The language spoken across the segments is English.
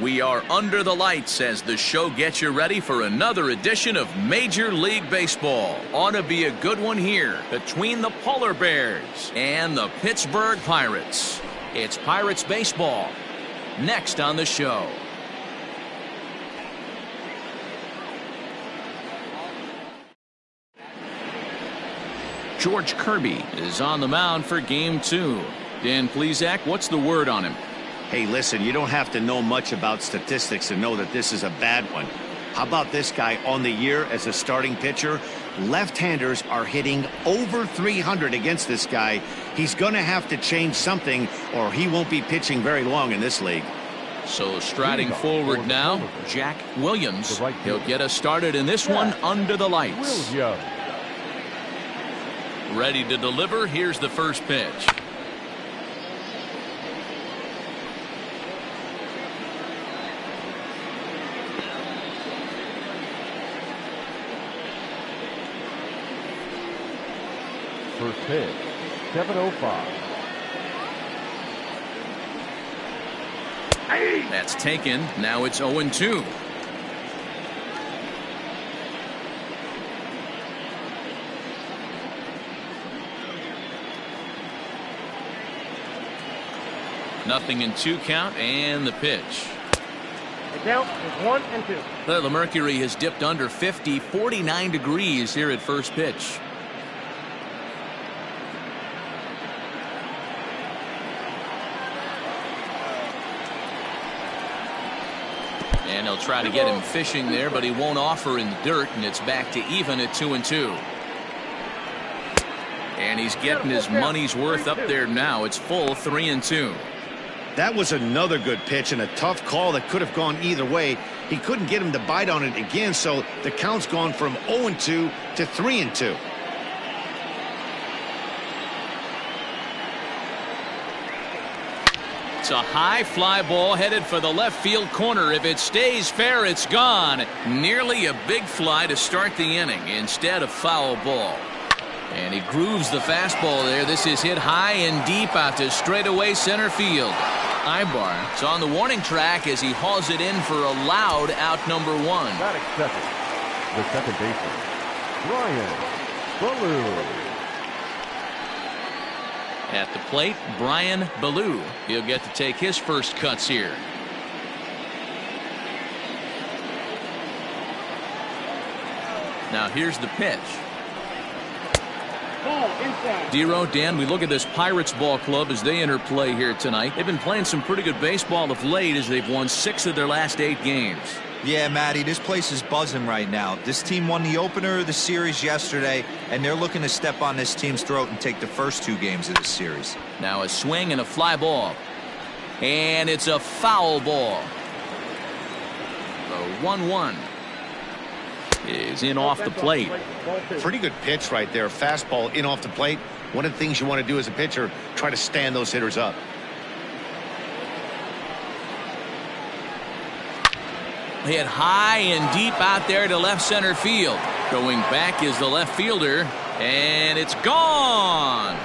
We are under the lights as the show gets you ready for another edition of Major League Baseball. Ought to be a good one here between the Polar Bears and the Pittsburgh Pirates. It's Pirates baseball next on the show. George Kirby is on the mound for Game 2. Dan Plesac, what's the word on him? Hey, listen, you don't have to know much about statistics to know that this is a bad one. How about this guy on the year as a starting pitcher? Left-handers are hitting over 300 against this guy. He's going to have to change something or he won't be pitching very long in this league. So striding forward now, Jack Williams. He'll get us started in this one under the lights. Ready to deliver. Here's the first pitch. First pitch, 7:05. That's taken. Now it's 0-2. Nothing in 2 count, and the pitch. The count is 1-2. The mercury has dipped under 50, 49 degrees here at first pitch. And he'll try to get him fishing there, but he won't offer in the dirt, and it's back to even at 2-2. And he's getting his money's worth up there now. It's full 3-2. That was another good pitch and a tough call that could have gone either way. He couldn't get him to bite on it again, so the count's gone from 0-2 to 3-2. It's a high fly ball headed for the left field corner. If it stays fair, it's gone. Nearly a big fly to start the inning instead of foul ball. And he grooves the fastball there. This is hit high and deep out to straightaway center field. Ibar is on the warning track as he hauls it in for a loud out number 1. Not accepted. The second baseman, Brian Ballou. At the plate, Brian Ballou. He'll get to take his first cuts here. Now here's the pitch. Dero, Dan, we look at this Pirates ball club as they enter play here tonight. They've been playing some pretty good baseball of late as they've won 6 of their last 8 games. Yeah, Matty, this place is buzzing right now. This team won the opener of the series yesterday, and they're looking to step on this team's throat and take the first 2 games of this series. Now a swing and a fly ball. And it's a foul ball. The 1-1 is in off the plate. Pretty good pitch right there. Fastball in off the plate. One of the things you want to do as a pitcher, try to stand those hitters up. Hit high and deep out there to left center field. Going back is the left fielder, and it's gone.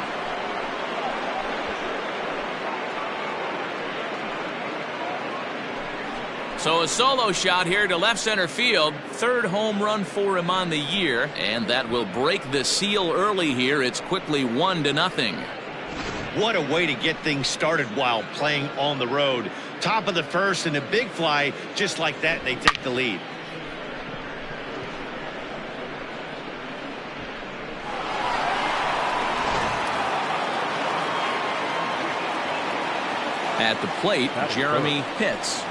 So a solo shot here to left center field. 3rd home run for him on the year, and that will break the seal early here. It's quickly 1-0. What a way to get things started while playing on the road. Top of the first and a big fly just like that, they take the lead. At the plate, Jeremy Pitts,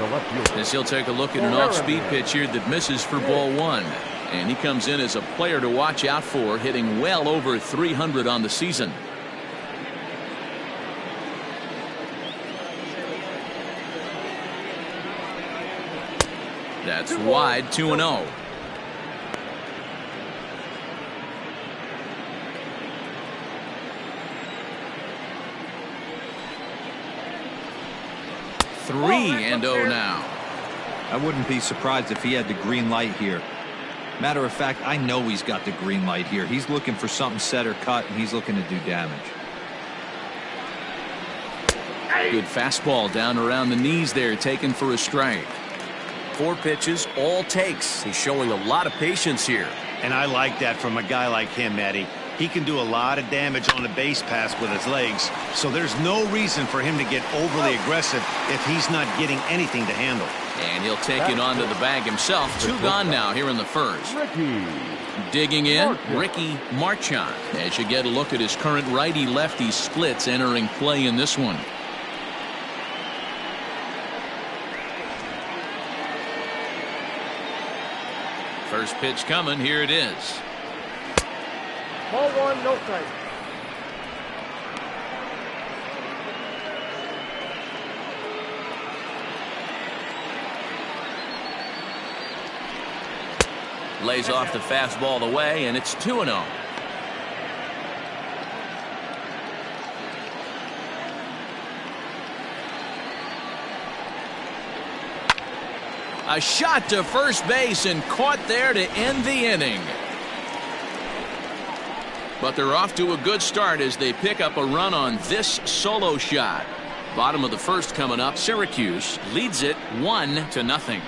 as he'll take a look at an off-speed pitch here that misses for ball 1. And he comes in as a player to watch out for, hitting well over 300 on the season. That's wide, 2-0. Three and 0 now. I wouldn't be surprised if he had the green light here. Matter of fact, I know he's got the green light here. He's looking for something set or cut, and he's looking to do damage. Good fastball down around the knees there, taken for a strike. 4 pitches, all takes. He's showing a lot of patience here. And I like that from a guy like him, Eddie. He can do a lot of damage on a base pass with his legs, so there's no reason for him to get overly aggressive if he's not getting anything to handle. And he'll take it onto the bag himself. 2 gone now here in the first. Ricky Digging in, Marchand. Ricky Marchand. As you get a look at his current righty-lefty splits entering play in this one. First pitch coming. Here it is. Ball 1, no strike. Lays off the fastball away, and it's 2-0. A shot to first base and caught there to end the inning. But they're off to a good start as they pick up a run on this solo shot. Bottom of the first coming up. Syracuse leads it 1-0.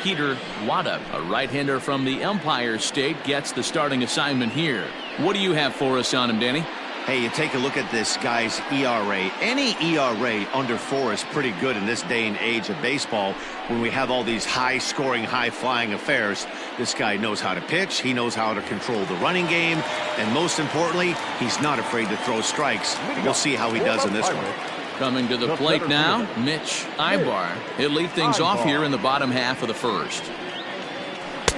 Peter Wada, a right-hander from the Empire State, gets the starting assignment here. What do you have for us on him, Danny? Hey, you take a look at this guy's ERA. Any ERA under 4 is pretty good in this day and age of baseball when we have all these high-scoring, high-flying affairs. This guy knows how to pitch. He knows how to control the running game. And most importantly, he's not afraid to throw strikes. We'll see how he does in this one. Coming to the plate now, Mitch Ibar. He'll lead things off here in the bottom half of the first.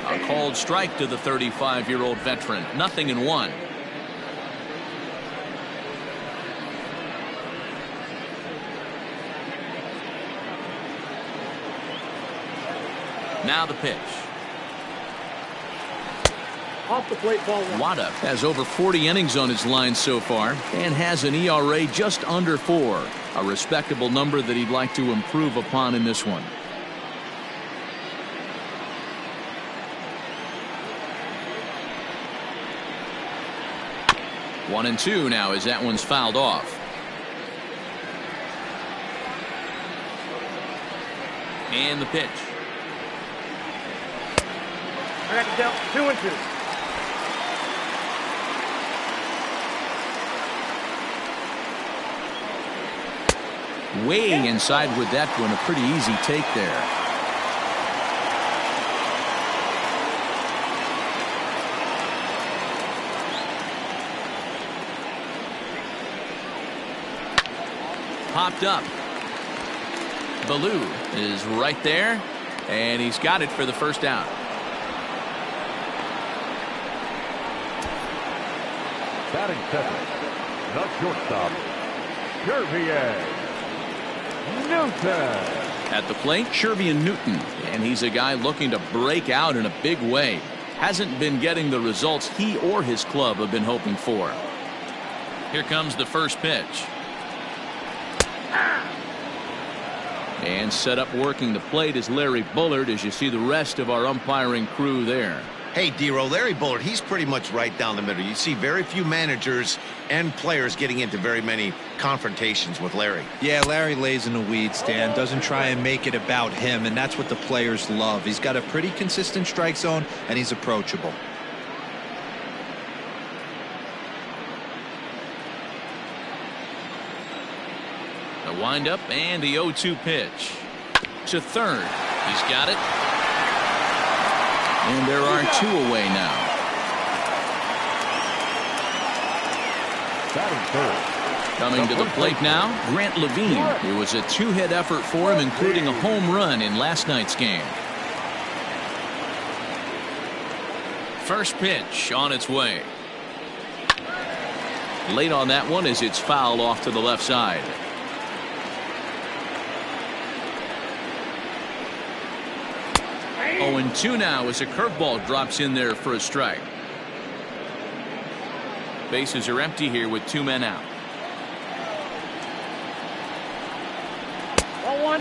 A called strike to the 35-year-old veteran. 0-1. Now the pitch. Off the plate, ball 1. Wada has over 40 innings on his line so far and has an ERA just under 4. A respectable number that he'd like to improve upon in this one. One and 2 now as that one's fouled off. And the pitch. Back it down, 2-2. Way inside with that one. A pretty easy take there. Popped up. Ballou is right there, and he's got it for the first out. Batting second, the shortstop, Shervier Newton. At the plate, Shervier Newton, and he's a guy looking to break out in a big way. Hasn't been getting the results he or his club have been hoping for. Here comes the first pitch. And set up working the plate is Larry Bullard, as you see the rest of our umpiring crew there. Hey, D-Row, Larry Bullard, he's pretty much right down the middle. You see very few managers and players getting into very many confrontations with Larry. Yeah, Larry lays in the weeds, Dan. Doesn't try and make it about him, and that's what the players love. He's got a pretty consistent strike zone, and he's approachable. The windup and the 0-2 pitch. To third. He's got it. And there are 2 away now. Batting third. Coming to the plate now, Grant Levine. It was a 2-hit effort for him, including a home run in last night's game. First pitch on its way. Late on that one as it's fouled off to the left side. 0-2 now as a curveball drops in there for a strike. Bases are empty here with 2 men out.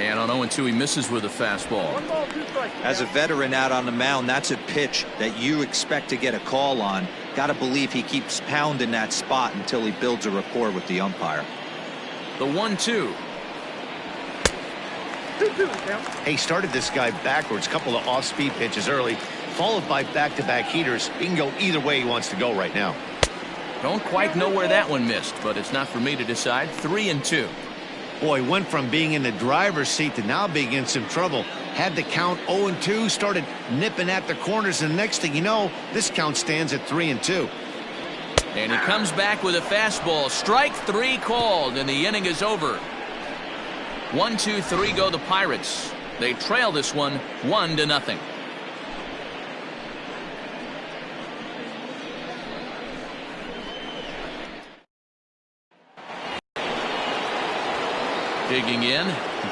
And on 0-2, he misses with a fastball. 1 ball, 2 strikes. As a veteran out on the mound, that's a pitch that you expect to get a call on. Got to believe he keeps pounding that spot until he builds a rapport with the umpire. The 1-2. 2-2 count. He started this guy backwards, couple of off-speed pitches early, followed by back-to-back heaters. He can go either way he wants to go right now. Don't quite know where that one missed, but it's not for me to decide. 3-2. Boy, went from being in the driver's seat to now being in some trouble. Had the count 0-2, started nipping at the corners, and the next thing you know, this count stands at 3-2. And he comes back with a fastball. Strike 3 called, and the inning is over. 1-2-3 go the Pirates. They trail this one 1-0. Digging in,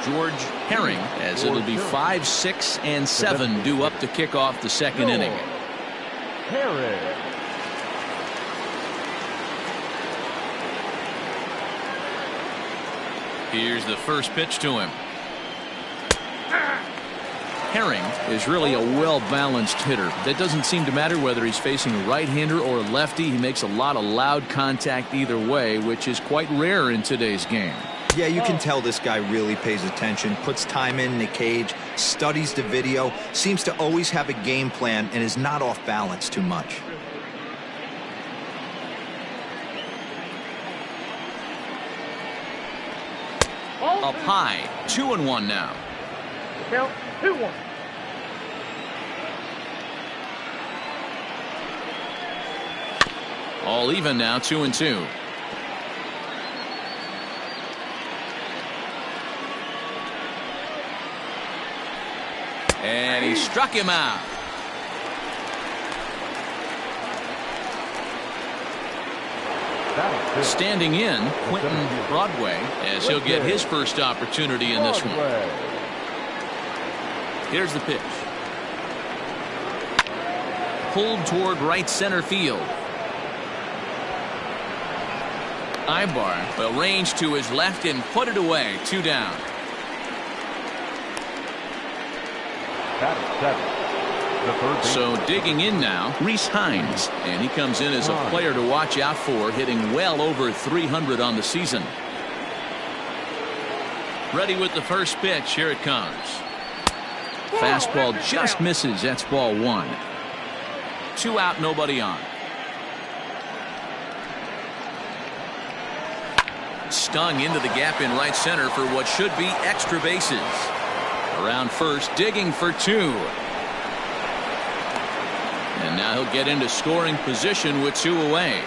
George Herring, as it'll be 5, 6, and 7 due up to kick off the second inning. Herring. Here's the first pitch to him. Herring is really a well-balanced hitter. That doesn't seem to matter whether he's facing a right-hander or a lefty. He makes a lot of loud contact either way, which is quite rare in today's game. Yeah, you can tell this guy really pays attention, puts time in the cage, studies the video, seems to always have a game plan, and is not off balance too much. Up high, 2-1 now. Count 2-1. All even now, 2-2. And he struck him out. Standing in, Quentin Broadway, as he'll get his first opportunity in this one. Here's the pitch. Pulled toward right center field. Ibar will range to his left and put it away. 2 down. So digging in now, Reese Hines, and he comes in as a player to watch out for, hitting well over 300 on the season. Ready with the first pitch. Here it comes. Fastball just misses. That's ball 1. 2 out, nobody on. Stung into the gap in right center for what should be extra bases. Around first, digging for 2. And now he'll get into scoring position with 2 away.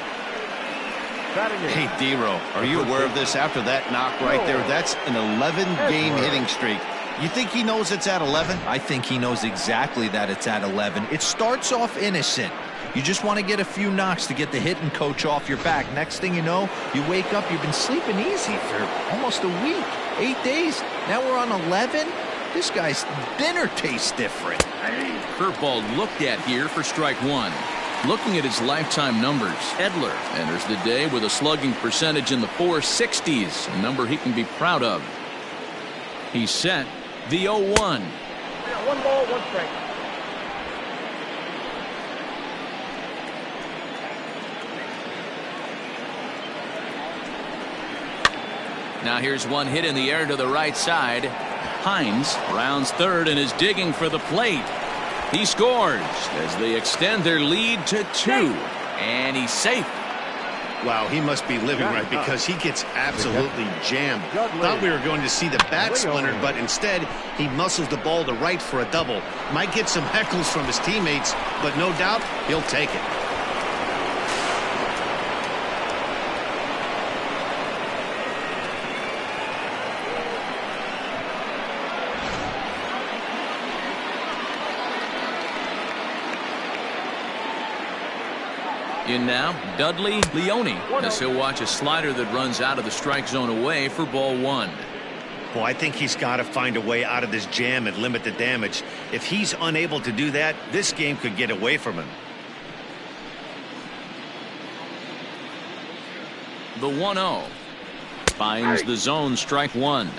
Hey, D-Row, are you aware of this after that knock right there? That's an 11-game hitting streak. You think he knows it's at 11? I think he knows exactly that it's at 11. It starts off innocent. You just want to get a few knocks to get the hitting coach off your back. Next thing you know, you wake up, you've been sleeping easy for almost a week, 8 days. Now we're on 11. This guy's dinner tastes different. Curveball looked at here for strike 1. Looking at his lifetime numbers, Edler enters the day with a slugging percentage in the 460s, a number he can be proud of. He's set. The 0-1. 1 ball, 1 strike. Now here's one hit in the air to the right side. Hines rounds third and is digging for the plate. He scores as they extend their lead to 2. And he's safe. Wow, he must be living right because he gets absolutely jammed. Thought we were going to see the bat splintered, but instead he muscles the ball to right for a double. Might get some heckles from his teammates, but no doubt he'll take it. In now, Dudley Leone, as he'll watch a slider that runs out of the strike zone away for ball 1. Well, I think he's got to find a way out of this jam and limit the damage. If he's unable to do that, this game could get away from him. The 1-0 finds the zone, strike 1.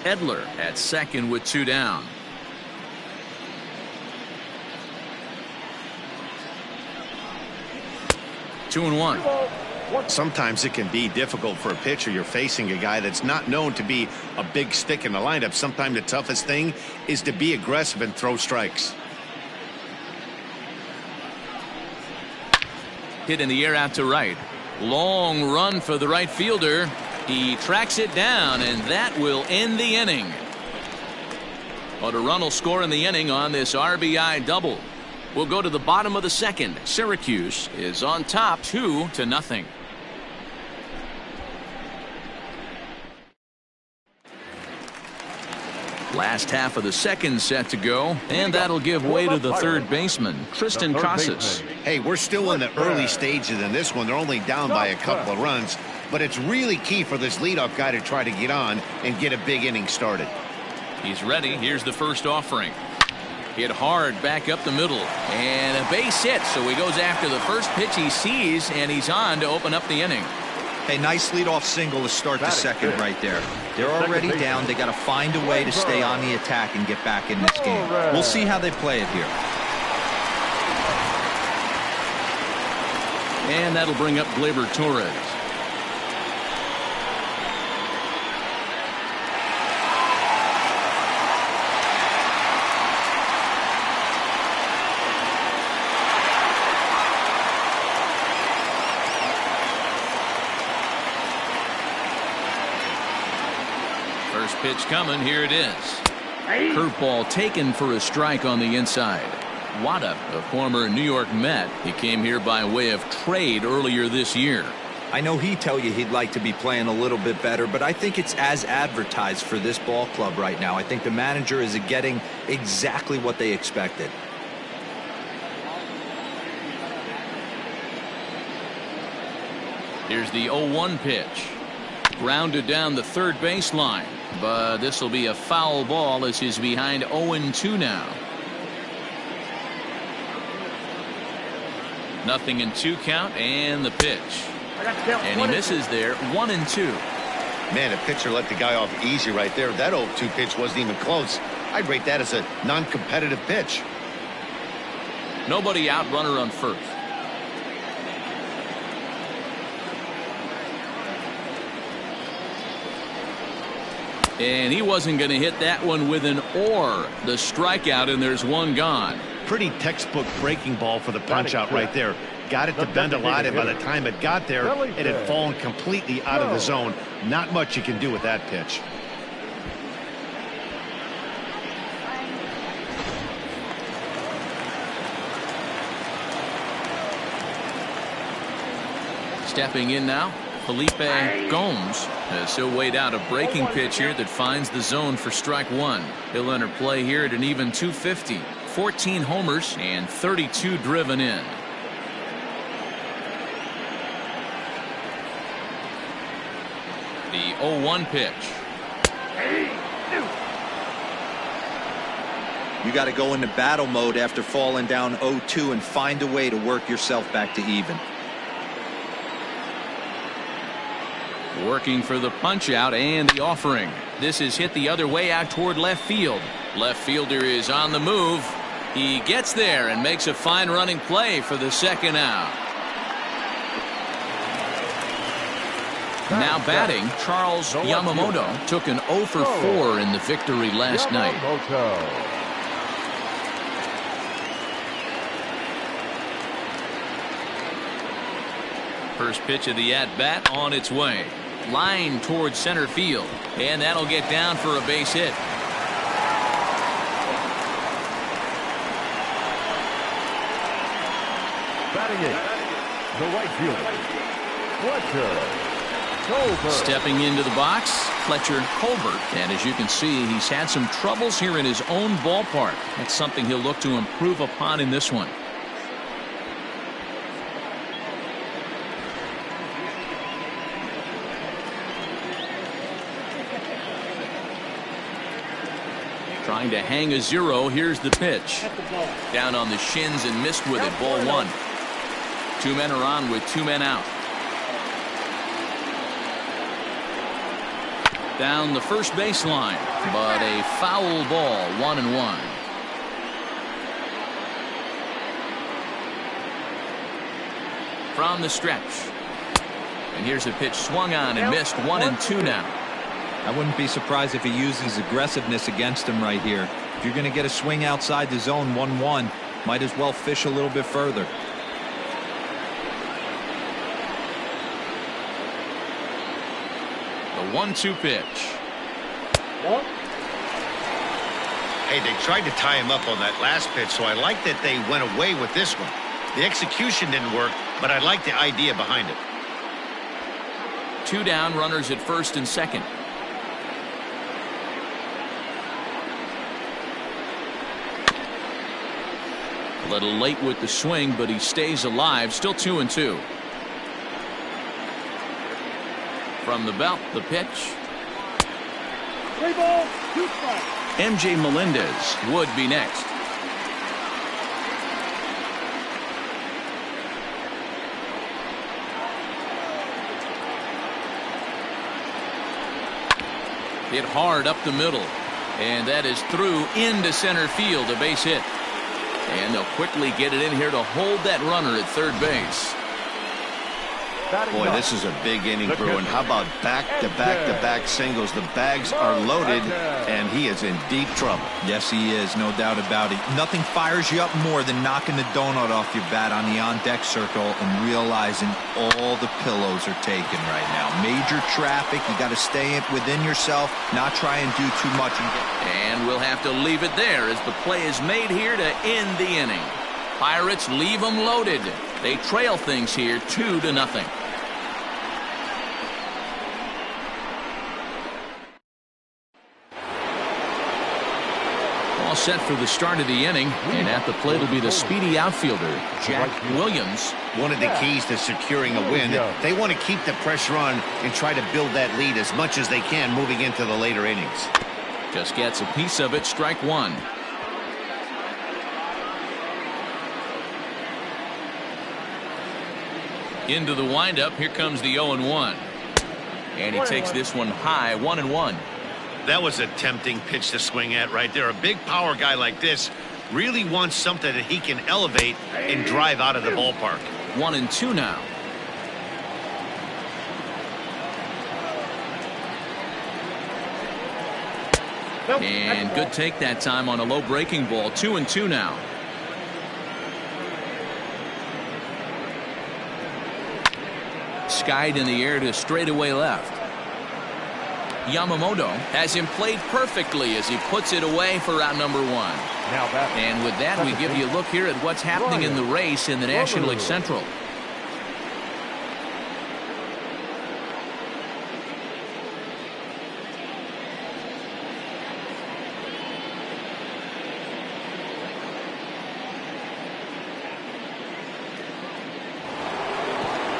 Edler at second with 2 down. Two and one. Sometimes it can be difficult for a pitcher. You're facing a guy that's not known to be a big stick in the lineup. Sometimes the toughest thing is to be aggressive and throw strikes. Hit in the air out to right. Long run for the right fielder. He tracks it down, and that will end the inning. But a run will score in the inning on this RBI double. We'll go to the bottom of the second. Syracuse is on top 2-0. Last half of the second set to go, and that'll give way to the third baseman, Tristan Casas. Hey, we're still in the early stages in this one. They're only down by a couple of runs, but it's really key for this leadoff guy to try to get on and get a big inning started. He's ready. Here's the first offering. Hit hard back up the middle, and a base hit, so he goes after the first pitch he sees, and he's on to open up the inning. Hey, nice leadoff single to start the second right there. They're already down. They got to find a way to stay on the attack and get back in this game. We'll see how they play it here. And that'll bring up Gleyber Torres. First pitch coming. Here it is. Curveball taken for a strike on the inside. Wada, a former New York Met. He came here by way of trade earlier this year. I know he'd tell you he'd like to be playing a little bit better, but I think it's as advertised for this ball club right now. I think the manager is getting exactly what they expected. Here's the 0-1 pitch. Grounded down the third baseline, but this will be a foul ball as he's behind 0-2 now. Nothing in 2 count, and the pitch. And he misses there. 1-2. Man, a pitcher let the guy off easy right there. That 0-2 pitch wasn't even close. I'd rate that as a non-competitive pitch. Nobody out, runner on first. And he wasn't going to hit that one with an or. The strikeout, and there's one gone. Pretty textbook breaking ball for the punch out right there. Got it to bend a lot, and by the time it got there, it had fallen completely out of the zone. Not much you can do with that pitch. Stepping in now, Felipe Gomes, as he'll wait out a breaking pitch here that finds the zone for strike one. He'll enter play here at an even 250. 14 homers and 32 driven in. The 0-1 pitch. You got to go into battle mode after falling down 0-2 and find a way to work yourself back to even. Working for the punch out and the offering. This is hit the other way out toward left field. Left fielder is on the move. He gets there and makes a fine running play for the second out. Now batting, Charles Yamamoto took an 0 for 4 in the victory last night. First pitch of the at-bat on its way. Line towards center field, and that'll get down for a base hit. Batting it, the right fielder, Fletcher Colbert. Stepping into the box, Fletcher Colbert. And as you can see, he's had some troubles here in his own ballpark. That's something he'll look to improve upon in this one. Trying to hang a 0. Here's the pitch. Down on the shins and missed with it. Ball 1. 2 men are on with 2 men out. down the first baseline, but a foul ball, 1-1. From the stretch. And here's a pitch swung on and missed, 1-2 now. I wouldn't be surprised if he uses aggressiveness against him right here. If you're going to get a swing outside the zone 1-1, might as well fish a little bit further. The 1-2 pitch. Hey, they tried to tie him up on that last pitch, so I like that they went away with this one. The execution didn't work, but I like the idea behind it. 2 down, runners at first and second. A little late with the swing, but he stays alive. Still 2-2. From the belt, the pitch. 3 balls, 2 strikes. MJ Melendez would be next. Hit hard up the middle, and that is through into center field, a base hit. And they'll quickly get it in here to hold that runner at third base. Boy, this is a big inning, Bruin. How about back-to-back-to-back singles? The bags are loaded, and he is in deep trouble. Yes, he is, no doubt about it. Nothing fires you up more than knocking the donut off your bat on the on-deck circle and realizing all the pillows are taken right now. Major traffic. You got to stay within yourself, not try and do too much. And we'll have to leave it there as the play is made here to end the inning. Pirates leave them loaded. They trail things here 2-0. All set for the start of the inning, and at the plate will be the speedy outfielder, Jack Williams. One of the keys to securing a win, they want to keep the pressure on and try to build that lead as much as they can moving into the later innings. Just gets a piece of it, strike one. Into the windup, here comes the 0-1. And he takes this one high, 1-1. That was a tempting pitch to swing at right there. A big power guy like this really wants something that he can elevate and drive out of the ballpark. 1-2 now. And good take that time on a low breaking ball. 2-2 now. Skied in the air to straightaway left. Yamamoto has him played perfectly as he puts it away for out number 1. And with that, we give you a look here at what's happening in the race in the National League Central.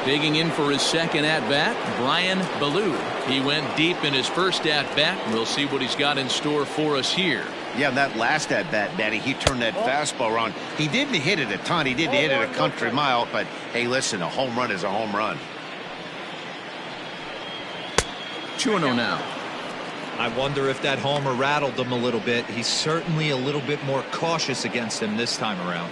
Digging in for his second at-bat, Brian Ballou. He went deep in his first at-bat. We'll see what he's got in store for us here. Yeah, that last at-bat, Daddy, he turned that fastball around. He didn't hit it a ton. He didn't hit it a country mile. But, hey, listen, a home run is a home run. 2-0 now. I wonder if that homer rattled him a little bit. He's certainly a little bit more cautious against him this time around.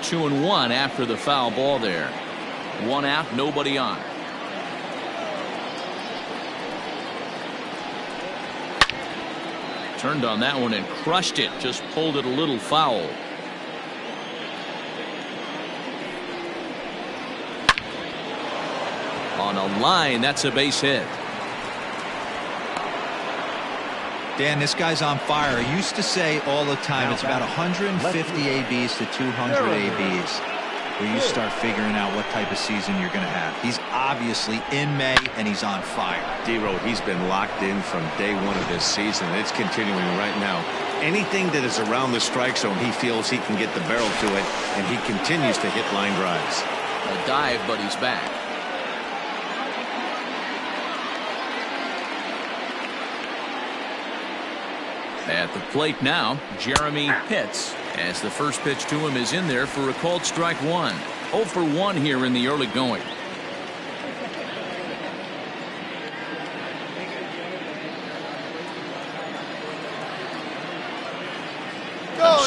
2-1 after the foul ball there. 1 out, nobody on. Turned on that one and crushed it. Just pulled it a little foul. On a line, that's a base hit. Dan, this guy's on fire. I used to say all the time it's about 150 ABs to 200 ABs where you start figuring out what type of season you're going to have. He's obviously in May, and he's on fire. D-Road, he's been locked in from day one of this season. It's continuing right now. Anything that is around the strike zone, he feels he can get the barrel to it, and he continues to hit line drives. A dive, but he's back. At the plate now, Jeremy Pitts, as the first pitch to him is in there for a called strike one. 0 for 1 here in the early going.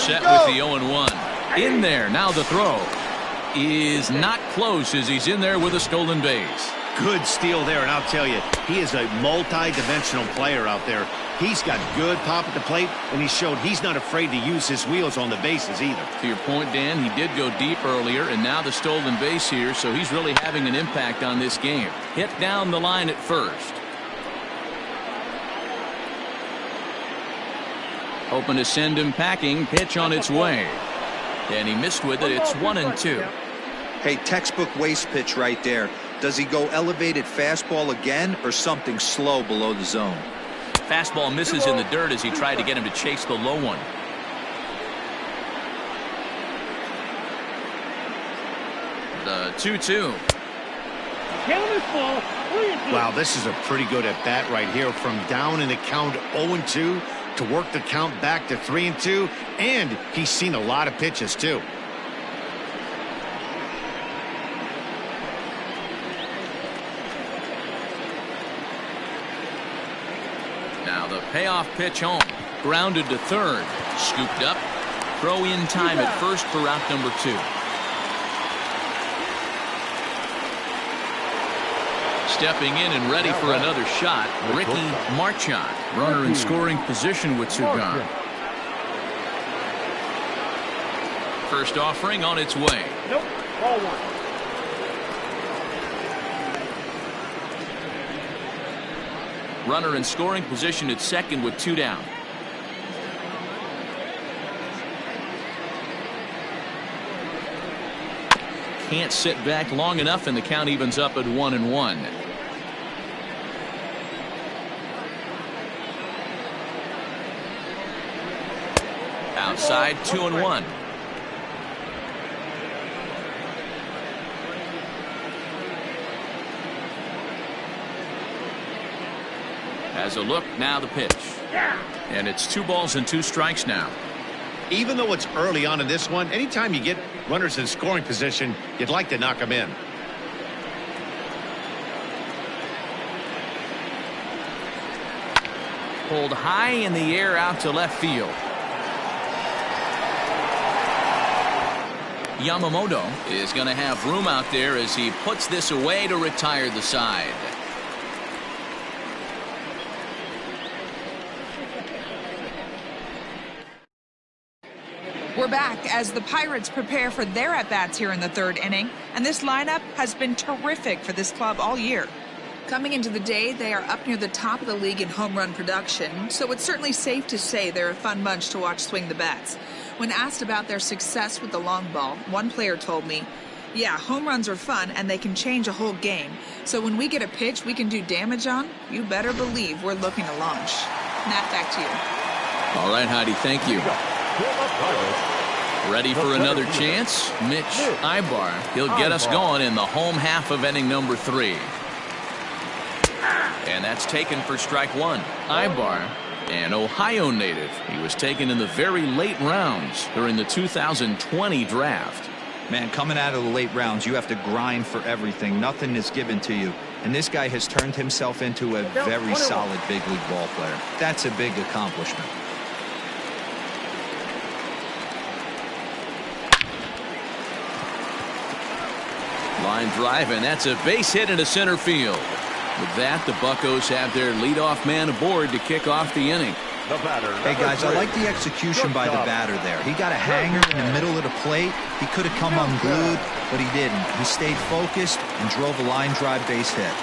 Set with the 0-1. In there, now the throw is not close as he's in there with a stolen base. Good steal there, and I'll tell you, he is a multi-dimensional player out there. He's got good pop at the plate, and he showed he's not afraid to use his wheels on the bases either. To your point, Dan, he did go deep earlier, and now the stolen base here, so he's really having an impact on this game. Hit down the line at first. Hoping to send him packing. Pitch on its way. And he missed with it. It's 1-2. Hey, textbook waste pitch right there. Does he go elevated fastball again or something slow below the zone? Fastball misses in the dirt as he tried to get him to chase the low one. The 2-2. Count is full. 3-2. Wow, this is a pretty good at bat right here. From down in the count 0-2 to work the count back to 3-2, and he's seen a lot of pitches too. Now the payoff pitch home. Grounded to third. Scooped up. Throw in time at first for out number 2. Stepping in and ready for another shot, Ricky Marchand. Runner in scoring position with 2 gone. First offering on its way. Nope. Ball 1. Runner in scoring position at second with 2 down. Can't sit back long enough, and the count evens up at 1-1. Outside, 2-1. Has a look, now the pitch. And it's 2 balls and 2 strikes now. Even though it's early on in this one, anytime you get runners in scoring position, you'd like to knock them in. Pulled high in the air out to left field. Yamamoto is going to have room out there as he puts this away to retire the side. We're back as the Pirates prepare for their at-bats here in the 3rd inning, and this lineup has been terrific for this club all year. Coming into the day, they are up near the top of the league in home run production, so it's certainly safe to say they're a fun bunch to watch swing the bats. When asked about their success with the long ball, one player told me, "Yeah, home runs are fun and they can change a whole game. So when we get a pitch we can do damage on, you better believe we're looking to launch." Matt, back to you. All right, Heidi, thank you. Ready for another chance? Mitch Ibar. He'll get us going in the home half of inning number 3. And that's taken for strike 1. Ibar, an Ohio native. He was taken in the very late rounds during the 2020 draft. Man, coming out of the late rounds, you have to grind for everything. Nothing is given to you. And this guy has turned himself into a very solid big league ball player. That's a big accomplishment. Line drive, and that's a base hit into center field. With that, the Buccos have their leadoff man aboard to kick off the inning. Hey guys, I like the execution by the batter there. He got a hanger in the middle of the plate. He could have come unglued, but he didn't. He stayed focused and drove a line drive base hit.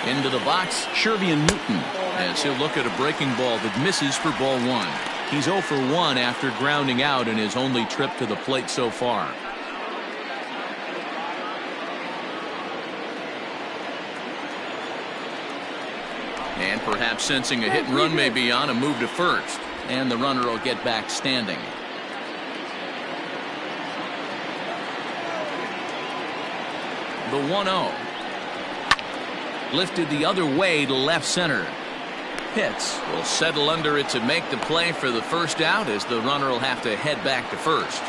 Into the box, Shervian Newton, as he'll look at a breaking ball that misses for ball 1. He's 0 for 1 after grounding out in his only trip to the plate so far. And perhaps sensing a hit and run may be on, a move to first. And the runner will get back standing. The 1-0. Lifted the other way to left center. Pitts will settle under it to make the play for the first out, as the runner will have to head back to first.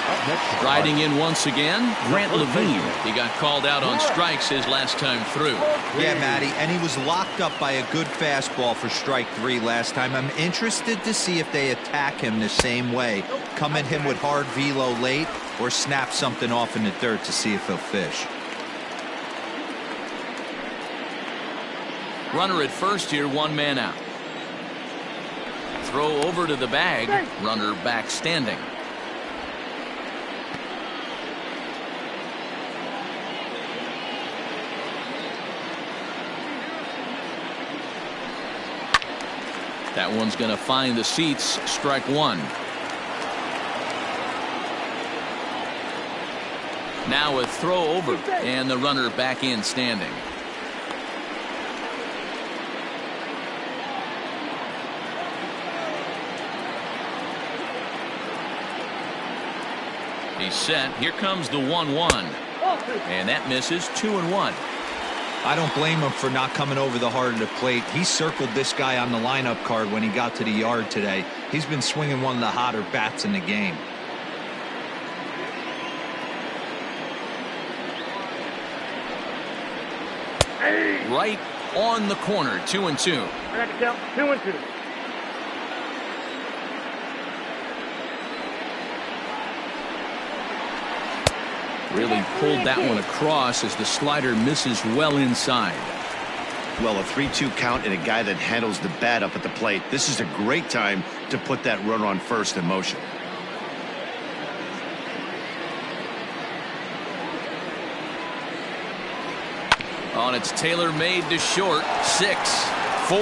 Up next, Riding in once again, Grant Levine. He got called out on strikes his last time through. Yeah, Matty, and he was locked up by a good fastball for strike 3 last time. I'm interested to see if they attack him the same way. Come at him with hard velo late or snap something off in the dirt to see if he'll fish. Runner at first here, 1 man out. Throw over to the bag, runner back standing. That one's going to find the seats, strike 1. Now a throw over, and the runner back in standing. He's set. Here comes the 1-1. And that misses. 2-1. I don't blame him for not coming over the heart of the plate. He circled this guy on the lineup card when he got to the yard today. He's been swinging one of the hotter bats in the game. Right on the corner. 2-2. I got to count 2-2. Really pulled that one across as the slider misses well inside. Well, a 3-2 count and a guy that handles the bat up at the plate. This is a great time to put that runner on first in motion. On its tailor-made to short. 6, 4,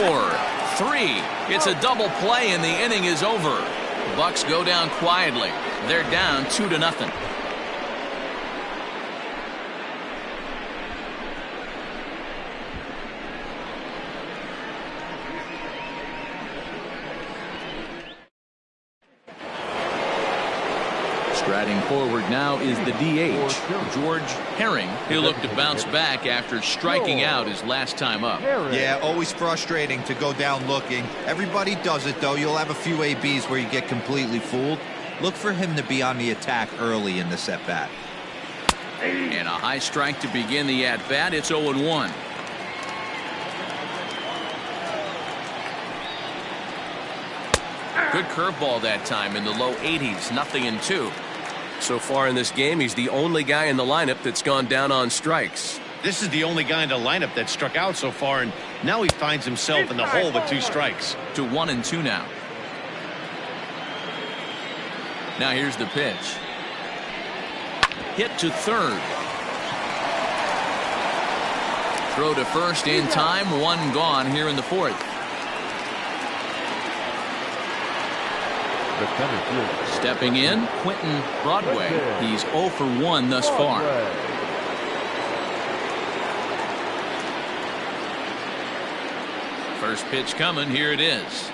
3. It's a double play and the inning is over. The Bucks go down quietly. They're down 2-0. Striding forward now is the DH, George Herring. He'll look to bounce back after striking out his last time up. Yeah, always frustrating to go down looking. Everybody does it, though. You'll have a few ABs where you get completely fooled. Look for him to be on the attack early in this at-bat. And a high strike to begin the at-bat. It's 0-1. Good curveball that time in the low 80s. 0-2. So far in this game, he's the only guy in the lineup that's gone down on strikes. This is the only guy in the lineup that struck out so far, and now he finds himself in the hole with 2 strikes. To 1-2 now. Now here's the pitch. Hit to third. Throw to first in time. 1 gone here in the 4th. Stepping in, Quentin Broadway. He's 0 for 1 thus far. First pitch coming. Here it is.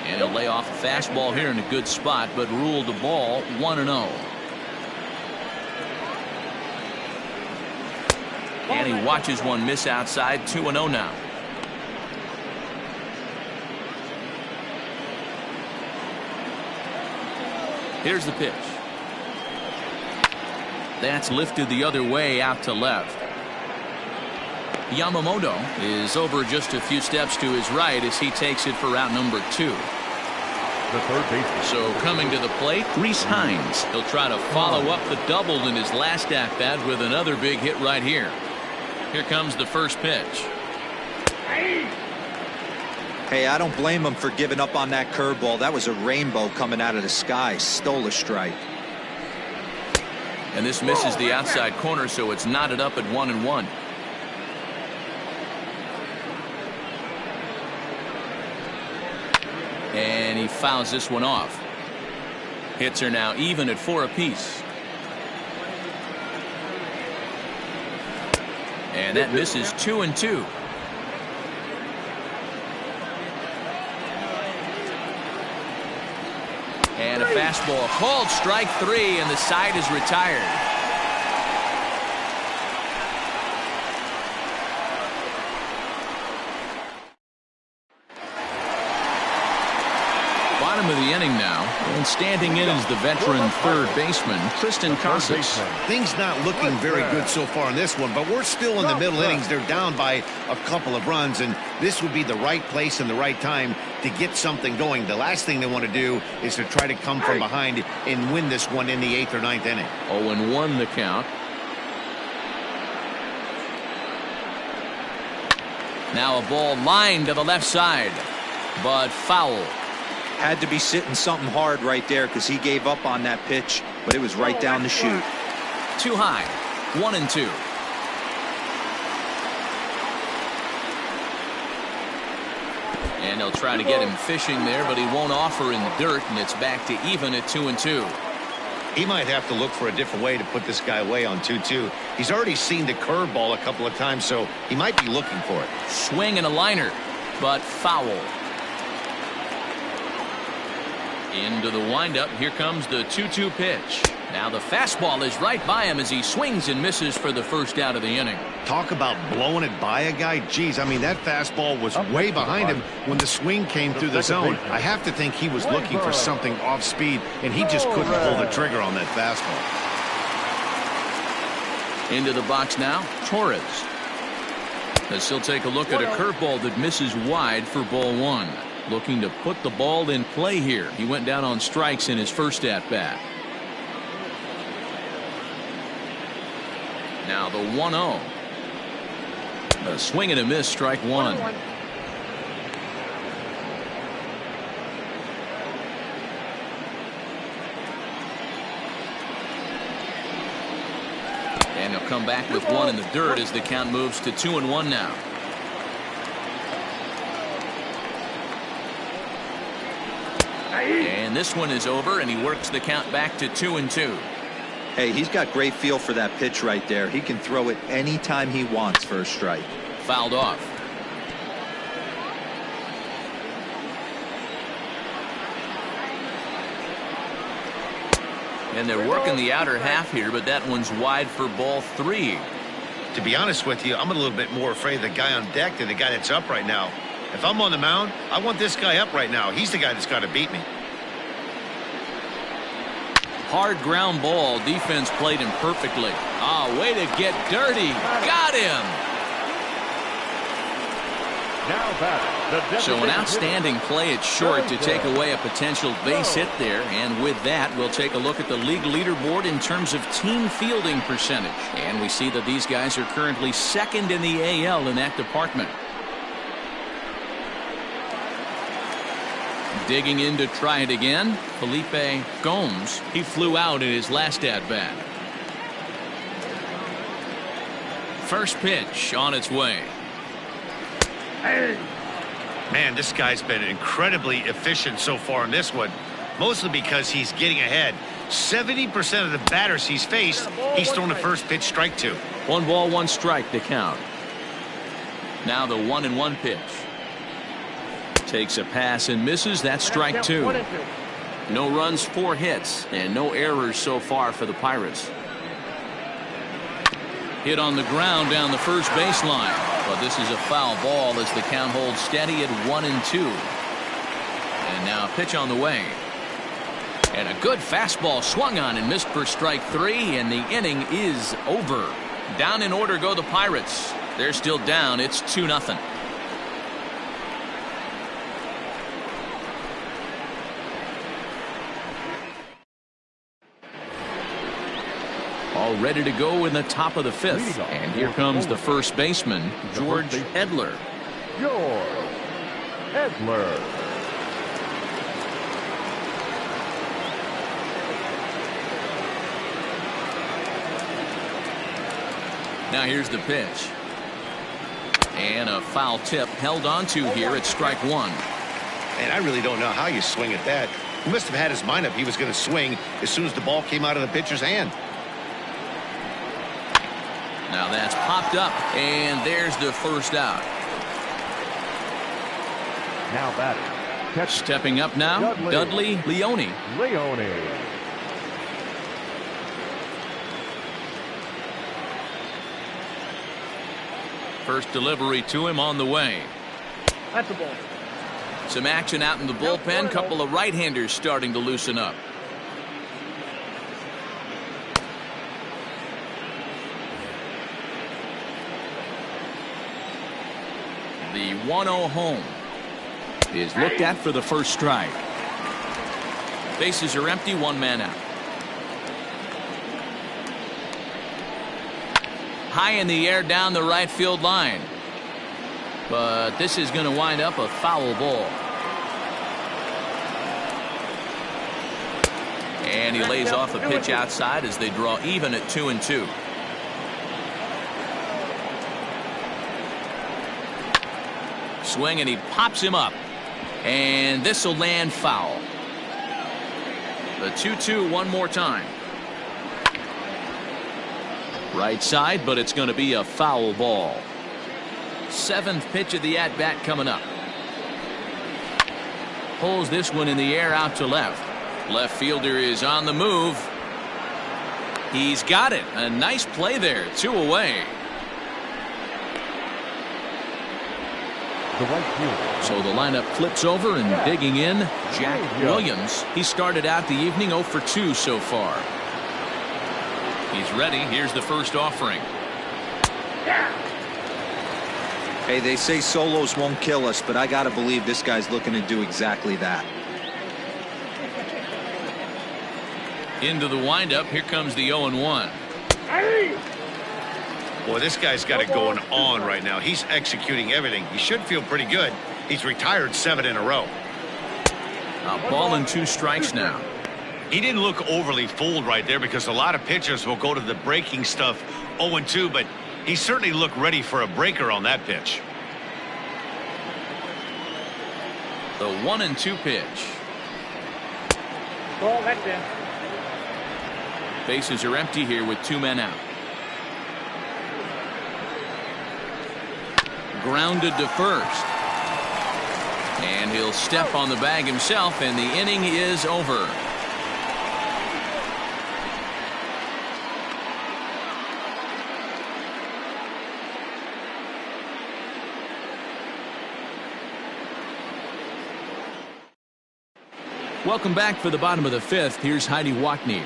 And he'll lay off a fastball here in a good spot, but ruled the ball 1-0. And he watches one miss outside. 2-0 now. Here's the pitch. That's lifted the other way out to left. Yamamoto is over just a few steps to his right as he takes it for route number 2. The third baseman. So coming to the plate, Reese Hines. He'll try to follow up the double in his last at-bat with another big hit right here. Here comes the first pitch. Hey, I don't blame him for giving up on that curveball. That was a rainbow coming out of the sky. Stole a strike. And this misses the outside corner, so it's knotted up at 1-1. And he fouls this one off. Hits are now even at 4 apiece. And that misses. 2-2. And a fastball called strike 3, and the side is retired. Bottom of the inning now, and standing in is the veteran third baseman, Tristan Casas. Things not looking very good so far in this one, but we're still in the middle innings. They're down by a couple of runs, and this would be the right place and the right time to get something going. The last thing they want to do is to try to come from behind and win this one in the 8th or 9th inning. 0-1 the count. Now a ball lined to the left side, but foul. Had to be sitting something hard right there because he gave up on that pitch, but it was right down the chute. Too high. 1-2. And they'll try to get him fishing there, but he won't offer in the dirt, and it's back to even at 2-2. He might have to look for a different way to put this guy away on 2-2. He's already seen the curveball a couple of times, so he might be looking for it. Swing and a liner, but foul. Into the windup. Here comes the 2-2 pitch. Now the fastball is right by him as he swings and misses for the first out of the inning. Talk about blowing it by a guy. Geez, I mean, that fastball was way behind him when the swing came through the zone. I have to think he was looking for something off speed, and he just couldn't pull the trigger on that fastball. Into the box now, Torres. As he'll take a look at a curveball that misses wide for ball one. Looking to put the ball in play here. He went down on strikes in his first at-bat. Now the 1-0. A swing and a miss, strike one. And he'll come back with one in the dirt as the count moves to 2-1 now. And this one is over, and he works the count back to 2-2. Hey, he's got great feel for that pitch right there. He can throw it anytime he wants for a strike. Fouled off. And they're working the outer half here, but that one's wide for ball three. To be honest with you, I'm a little bit more afraid of the guy on deck than the guy that's up right now. If I'm on the mound, I want this guy up right now. He's the guy that's got to beat me. Hard ground ball. Defense played him perfectly. Way to get dirty. Got him. So an outstanding play at short to take away a potential base hit there. And with that, we'll take a look at the league leaderboard in terms of team fielding percentage. And we see that these guys are currently second in the AL in that department. Digging in to try it again, Felipe Gomes. He flew out in his last at-bat. First pitch on its way. Man, this guy's been incredibly efficient so far in this one, mostly because he's getting ahead. 70% of the batters he's faced, he's thrown the first pitch strike to. 1 ball, 1 strike to count. Now the 1-1 pitch. Takes a pass and misses. That's strike two. No runs, 4 hits, and no errors so far for the Pirates. Hit on the ground down the first baseline, but this is a foul ball as the count holds steady at 1-2. And now a pitch on the way. And a good fastball swung on and missed for strike 3, and the inning is over. Down in order go the Pirates. They're still down. It's 2-0. All ready to go in the top of the 5th. And here comes the first baseman, George Edler. George Edler. Now here's the pitch. And a foul tip held onto here at strike 1. And I really don't know how you swing at that. He must have had his mind up he was going to swing as soon as the ball came out of the pitcher's hand. Now that's popped up, and there's the first out. Now batting. Stepping up now, Dudley Leone. First delivery to him on the way. That's a ball. Some action out in the bullpen. Couple of right-handers starting to loosen up. The 1-0 home is looked at for the first strike. Bases are empty, one man out. High in the air down the right field line. But this is going to wind up a foul ball. And he lays off a pitch outside as they draw even at 2-2. Swing, and he pops him up. And this will land foul. The 2-2 one more time. Right side, but it's going to be a foul ball. Seventh pitch of the at-bat coming up. Pulls this one in the air out to left. Left fielder is on the move. He's got it. A nice play there. 2 away. So the lineup flips over, and digging in, Jack Williams. He started out the evening 0 for 2 so far. He's ready. Here's the first offering. Hey, they say solos won't kill us, but I got to believe this guy's looking to do exactly that. Into the windup. Here comes the 0-1. Boy, this guy's got it going on right now. He's executing everything. He should feel pretty good. He's retired 7 in a row. A ball and 2 strikes now. He didn't look overly fooled right there, because a lot of pitchers will go to the breaking stuff 0-2, but he certainly looked ready for a breaker on that pitch. The 1-2 pitch. Ball, that's in. Bases are empty here with 2 men out. Grounded to first. And he'll step on the bag himself, and the inning is over. Welcome back for the bottom of the 5th. Here's Heidi Watney.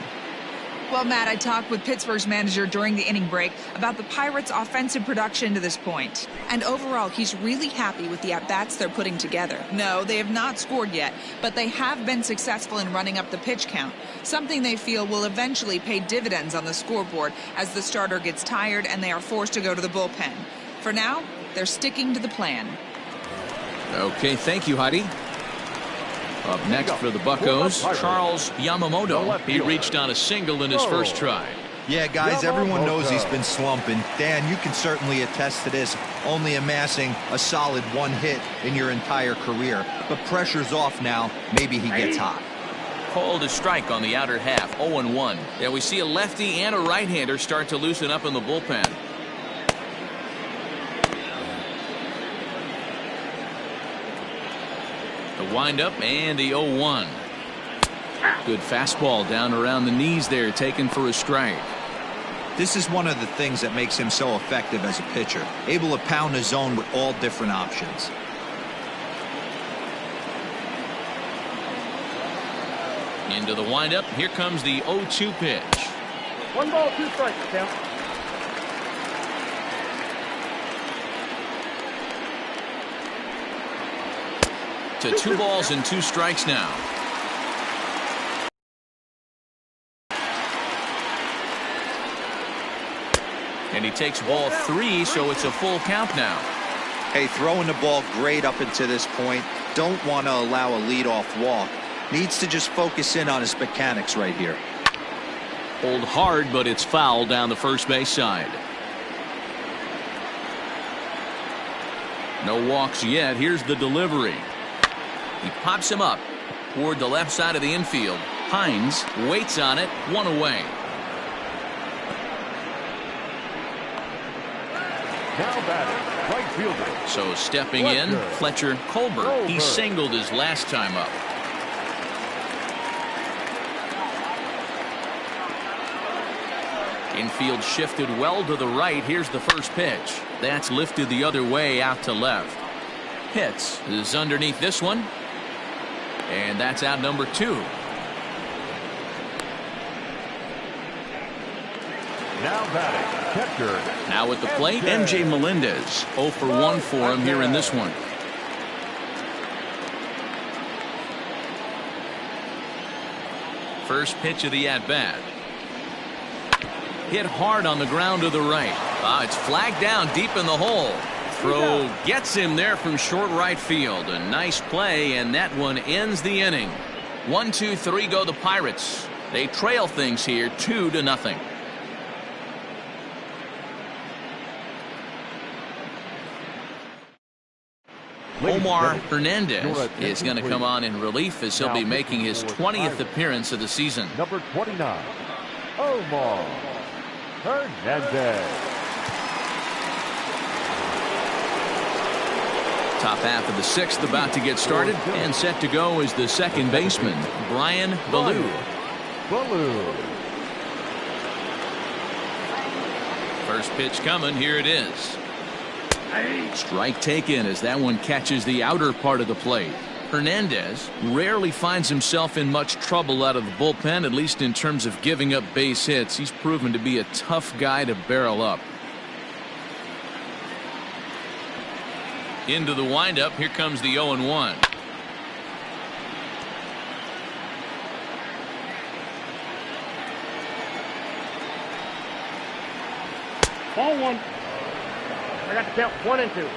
Well, Matt, I talked with Pittsburgh's manager during the inning break about the Pirates' offensive production to this point. And overall, he's really happy with the at-bats they're putting together. No, they have not scored yet, but they have been successful in running up the pitch count, something they feel will eventually pay dividends on the scoreboard as the starter gets tired and they are forced to go to the bullpen. For now, they're sticking to the plan. Okay, thank you, Heidi. Up next for the Buccos, Charles Yamamoto. He reached on a single in his first try. Yeah, guys, everyone knows he's been slumping. Dan, you can certainly attest to this, only amassing a solid 1 hit in your entire career. But pressure's off now. Maybe he gets hot. Called a strike on the outer half, 0-1. Yeah, we see a lefty and a right-hander start to loosen up in the bullpen. The windup and the 0-1. Good fastball down around the knees there, taken for a strike. This is one of the things that makes him so effective as a pitcher, able to pound the zone with all different options. Into the windup. Here comes the 0-2 pitch. 1 ball, 2 strikes, count. To 2 balls and 2 strikes now. And he takes ball 3, so it's a full count now. Hey, throwing the ball great up until this point. Don't want to allow a leadoff walk. Needs to just focus in on his mechanics right here. Hold hard, but it's foul down the first base side. No walks yet. Here's the delivery. He pops him up toward the left side of the infield. Hines waits on it, 1 away. Now batting, right fielder. So stepping in, Fletcher Colbert. He singled his last time up. Infield shifted well to the right. Here's the first pitch. That's lifted the other way out to left. Pitts is underneath this one. And that's out number 2. Now batting, catcher. Now at the plate, MJ Melendez. 0 for 1 for him here in this one. First pitch of the at-bat. Hit hard on the ground to the right. It's flagged down deep in the hole. Throw gets him there from short right field. A nice play, and that one ends the inning. 1, 2, 3 go the Pirates. They trail things here 2-0. Omar Hernandez is going to come on in relief as he'll be making his 20th appearance of the season. Number 29, Omar Hernandez. Top half of the 6th about to get started, and set to go is the second baseman, Brian Ballou. First pitch coming. Here it is. Strike taken as that one catches the outer part of the plate. Hernandez rarely finds himself in much trouble out of the bullpen, at least in terms of giving up base hits. He's proven to be a tough guy to barrel up. Into the windup. Here comes the 0-1. Ball 1. I got to count 1 and 2.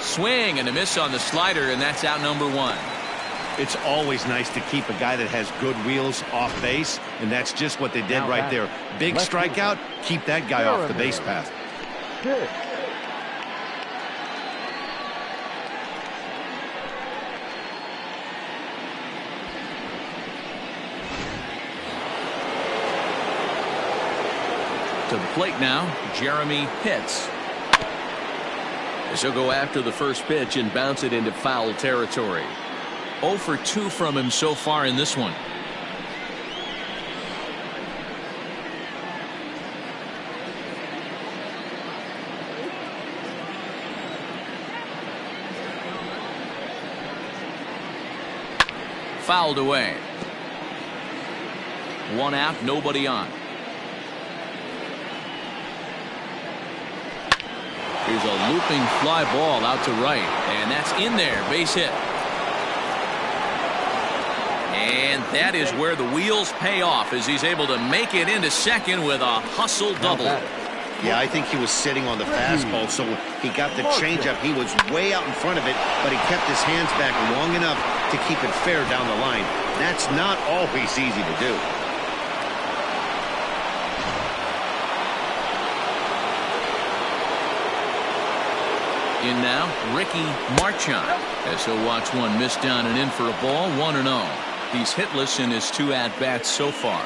Swing and a miss on the slider, and that's out number 1. It's always nice to keep a guy that has good wheels off base, and that's just what they did right there. Big strikeout, keep that guy off the base path. To the plate now, Jeremy Pitts. As he'll go after the first pitch and bounce it into foul territory. 0 for 2 from him so far in this one. Fouled away. 1 out, nobody on. Here's a looping fly ball out to right, and that's in there. Base hit. And that is where the wheels pay off as he's able to make it into second with a hustle double. Yeah, I think he was sitting on the fastball, so he got the changeup. He was way out in front of it, but he kept his hands back long enough to keep it fair down the line. That's not always easy to do. In now, Ricky Marchand, as he'll watch one miss down and in for a ball. 1-0. He's hitless in his 2 at-bats so far.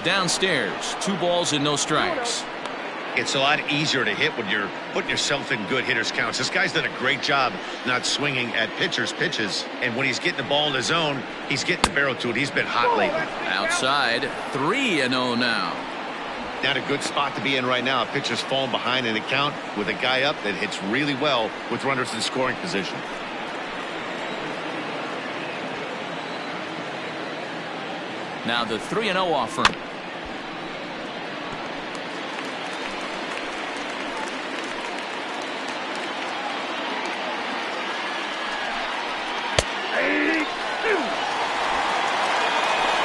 Downstairs, 2 balls and no strikes. It's a lot easier to hit when you're putting yourself in good hitters counts. This guy's done a great job not swinging at pitchers' pitches. And when he's getting the ball in the zone, he's getting the barrel to it. He's been hot lately. Outside, 3-0 now. Not a good spot to be in right now. A pitcher's falling behind in the count with a guy up that hits really well with runners in scoring position. Now the 3-0 offer.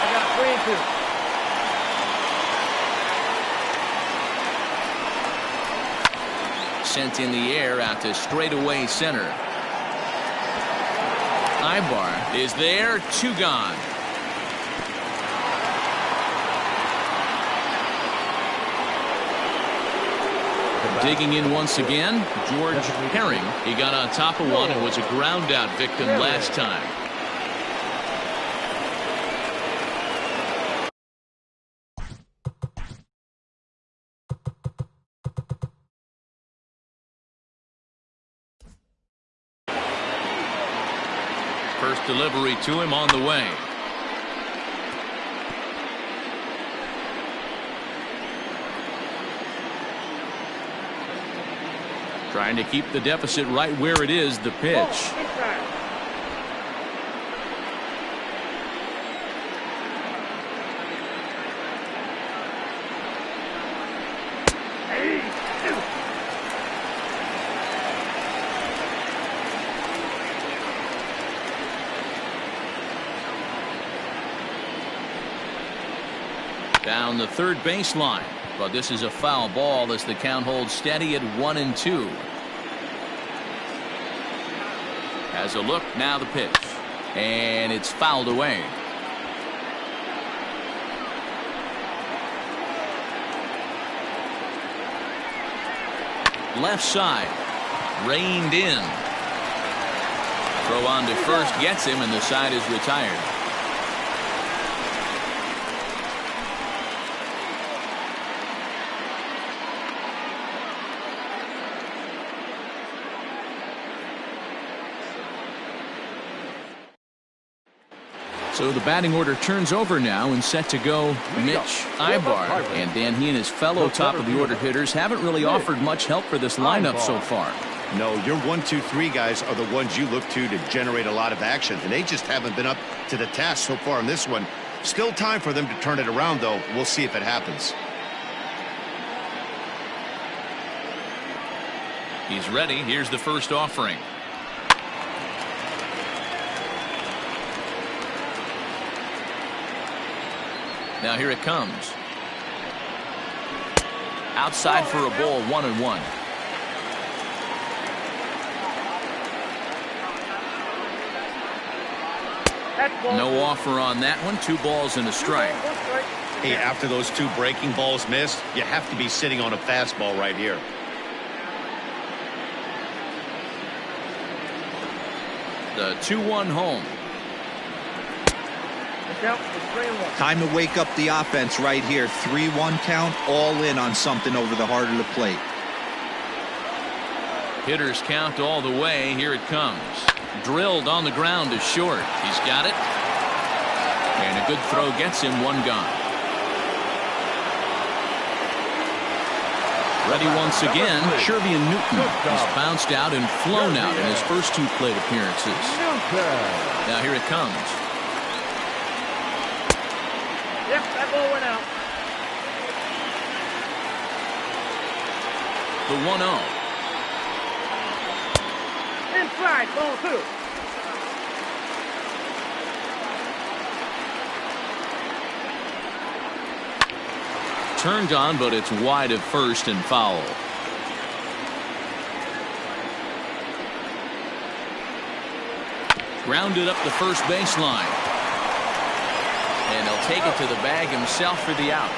I got 3 and 2. Sent in the air out to straightaway center. Ibar is there, 2 gone. Digging in once again, George Herring. He got on top of one and was a ground out victim last time. First delivery to him on the way. Trying to keep the deficit right where it is, the pitch. Down the third baseline, but this is a foul ball as the count holds steady at 1-2. Has a look, now the pitch, and it's fouled away. Left side, reined in. Throw on to first gets him, and the side is retired. So the batting order turns over now and set to go Mitch Ibar. And Dan, he and his fellow top of the order hitters haven't really offered much help for this lineup so far. No, your 1, 2, 3 guys are the ones you look to generate a lot of action, and they just haven't been up to the task so far in this one. Still time for them to turn it around, though. We'll see if it happens. He's ready. Here's the first offering. Now here it comes. Outside for a ball, 1-1. No offer on that one. 2 balls and a strike. Hey, after those 2 breaking balls missed, you have to be sitting on a fastball right here. The 2-1 home. Time to wake up the offense right here. 3-1 count, all in on something over the heart of the plate. Hitters count all the way. Here it comes. Drilled on the ground to short. He's got it. And a good throw gets him 1 gone. Ready once again, Shervian Newton. He's bounced out and flown out in his first 2 plate appearances. Now here it comes. Yep, that ball went out. The 1-0. Inside, ball 2. Turned on, but it's wide at first and foul. Grounded up the first baseline. And he'll take it to the bag himself for the out.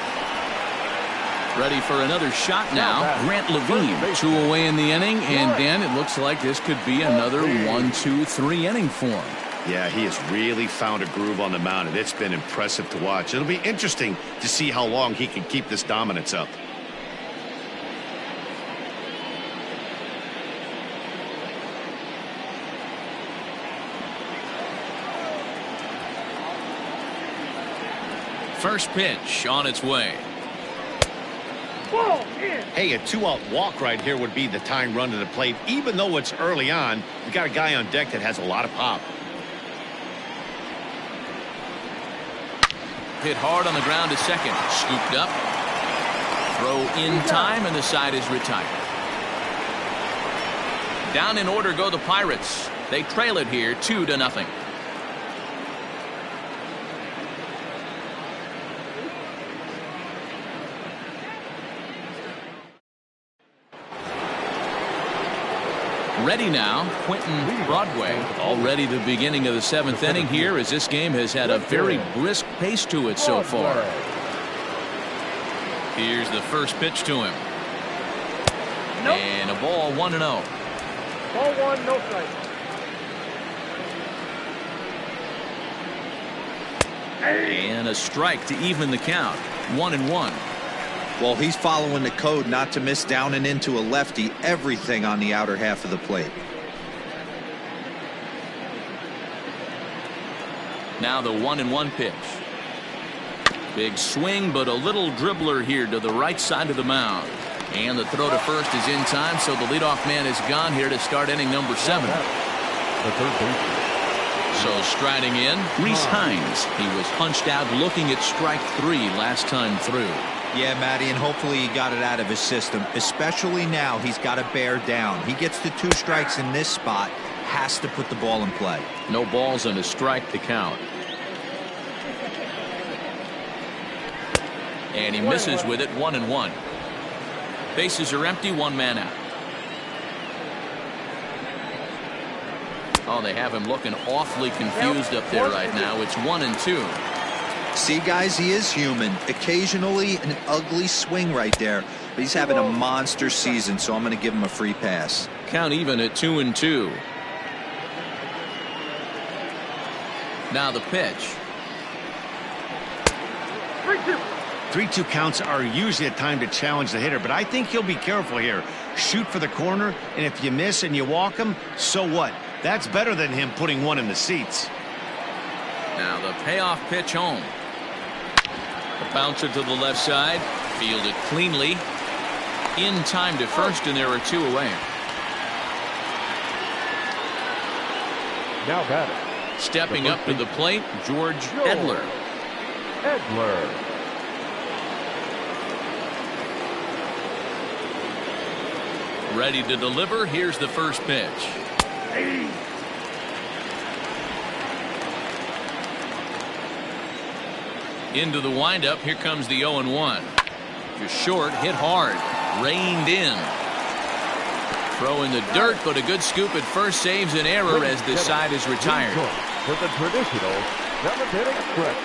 Ready for another shot now. Grant Levine, 2 away in the inning. And Dan, it looks like this could be another 1, 2, 3 inning for him. Yeah, he has really found a groove on the mound, and it's been impressive to watch. It'll be interesting to see how long he can keep this dominance up. First pitch on its way. Ball in. Hey, a 2-out walk right here would be the tying run to the plate. Even though it's early on, you got a guy on deck that has a lot of pop. Hit hard on the ground to second. Scooped up. Throw in time, and the side is retired. Down in order go the Pirates. They trail it here 2-0. Ready now, Quentin Broadway. Already the beginning of the 7th inning here, as this game has had a very brisk pace to it so far. Here's the first pitch to him. Nope. And a ball, 1-0. Ball 1, no strike. And a strike to even the count. 1-1. Well, he's following the code not to miss down and into a lefty. Everything on the outer half of the plate. Now the 1-1 pitch. Big swing, but a little dribbler here to the right side of the mound. And the throw to first is in time, so the leadoff man is gone here to start inning number 7. The third baseman. So striding in, Reese Hines. He was hunched out looking at strike 3 last time through. Yeah, Matty, and hopefully he got it out of his system. Especially now, he's got to bear down. He gets to 2 strikes in this spot, has to put the ball in play. No balls and a strike to count. And he misses with it, 1-1. Bases are empty, 1 man out. Oh, they have him looking awfully confused up there right now. It's 1-2. See, guys, he is human. Occasionally an ugly swing right there, but he's having a monster season, so I'm going to give him a free pass. Count even at 2-2. Now the pitch. 3-2 counts are usually a time to challenge the hitter, but I think he'll be careful here. Shoot for the corner, and if you miss and you walk him, so what? That's better than him putting one in the seats. Now the payoff pitch home. The bouncer to the left side, fielded cleanly. In time to first, and there are 2 away. Now batting. Stepping up to the plate, George Edler. Edler. Ready to deliver. Here's the first pitch. Into the windup. Here comes the 0-1. Just short, hit hard, reined in. Throw in the dirt, but a good scoop at first saves an error as this side is retired. For the traditional 7th inning stretch.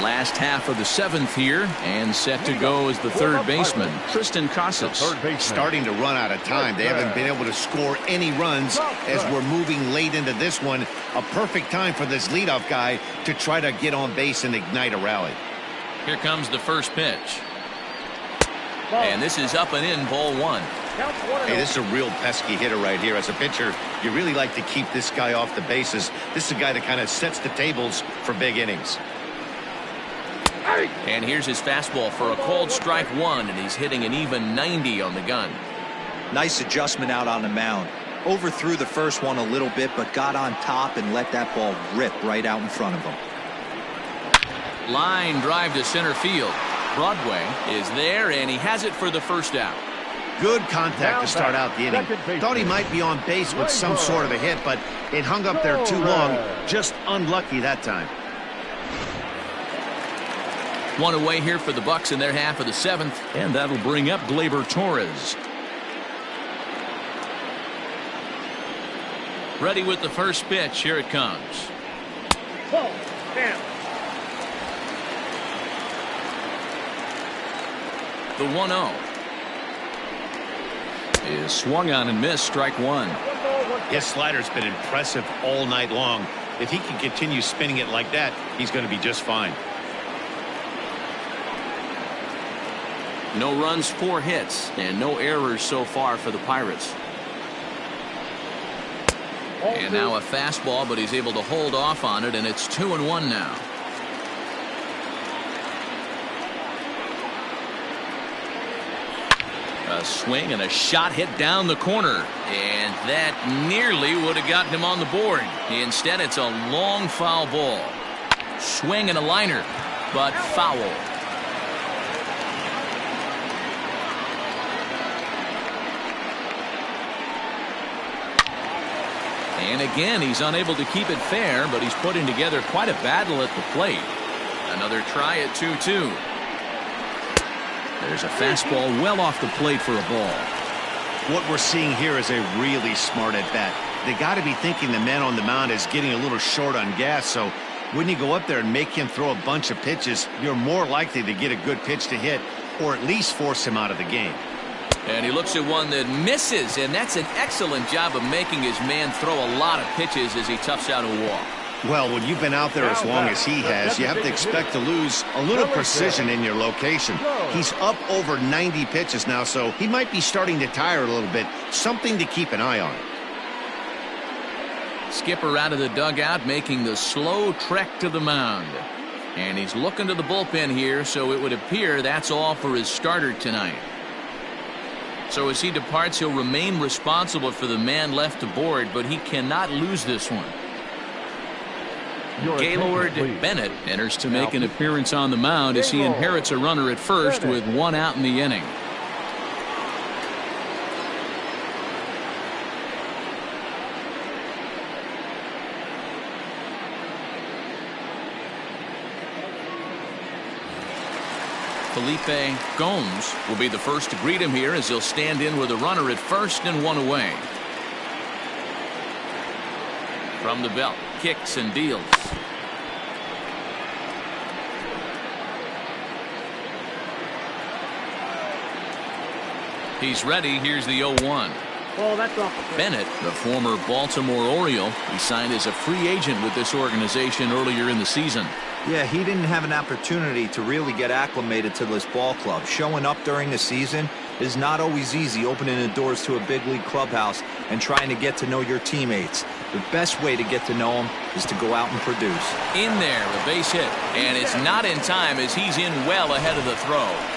Last half of the 7th here, and set to go as the third baseman, Tristan Casas. Starting to run out of time. They haven't been able to score any runs as we're moving late into this one. A perfect time for this leadoff guy to try to get on base and ignite a rally. Here comes the first pitch. And this is up and in, ball 1. Hey, this is a real pesky hitter right here. As a pitcher, you really like to keep this guy off the bases. This is a guy that kind of sets the tables for big innings. And here's his fastball for a called strike 1, and he's hitting an even 90 on the gun. Nice adjustment out on the mound. Overthrew the first one a little bit, but got on top and let that ball rip right out in front of him. Line drive to center field. Broadway is there, and he has it for the first out. Good contact to start out the inning. Thought he might be on base with some sort of a hit, but it hung up there too long. Just unlucky that time. 1 away here for the Bucks in their half of the 7th, and that'll bring up Gleyber Torres. Ready with the first pitch. Here it comes. The 1-0 is swung on and missed. Strike 1. His slider's been impressive all night long. If he can continue spinning it like that, he's going to be just fine. No runs, 4 hits, and no errors so far for the Pirates. And now a fastball, but he's able to hold off on it, and it's 2-1 now. A swing and a shot hit down the corner, and that nearly would have gotten him on the board. Instead, it's a long foul ball. Swing and a liner, but foul. And again, he's unable to keep it fair, but he's putting together quite a battle at the plate. Another try at 2-2. There's a fastball well off the plate for a ball. What we're seeing here is a really smart at bat. They got to be thinking the man on the mound is getting a little short on gas, so when you go up there and make him throw a bunch of pitches, you're more likely to get a good pitch to hit or at least force him out of the game. And he looks at one that misses, and that's an excellent job of making his man throw a lot of pitches as he toughs out a walk. Well, when you've been out there as long as he has, you have to expect to lose a little precision in your location. He's up over 90 pitches now, so he might be starting to tire a little bit. Something to keep an eye on. Skipper out of the dugout, making the slow trek to the mound. And he's looking to the bullpen here, so it would appear that's all for his starter tonight. So as he departs, he'll remain responsible for the man left to board, but he cannot lose this one. Gaylord Bennett enters to make an appearance on the mound as he inherits a runner at first with one out in the inning. Felipe Gomes will be the first to greet him here as he'll stand in with a runner at first and one away. From the belt, kicks and deals. He's ready. Here's the 0-1. Oh, that's off. Bennett, the former Baltimore Oriole, he signed as a free agent with this organization earlier in the season. Yeah, he didn't have an opportunity to really get acclimated to this ball club. Showing up during the season is not always easy, opening the doors to a big league clubhouse and trying to get to know your teammates. The best way to get to know them is to go out and produce. In there, a base hit, and it's not in time as he's in well ahead of the throw.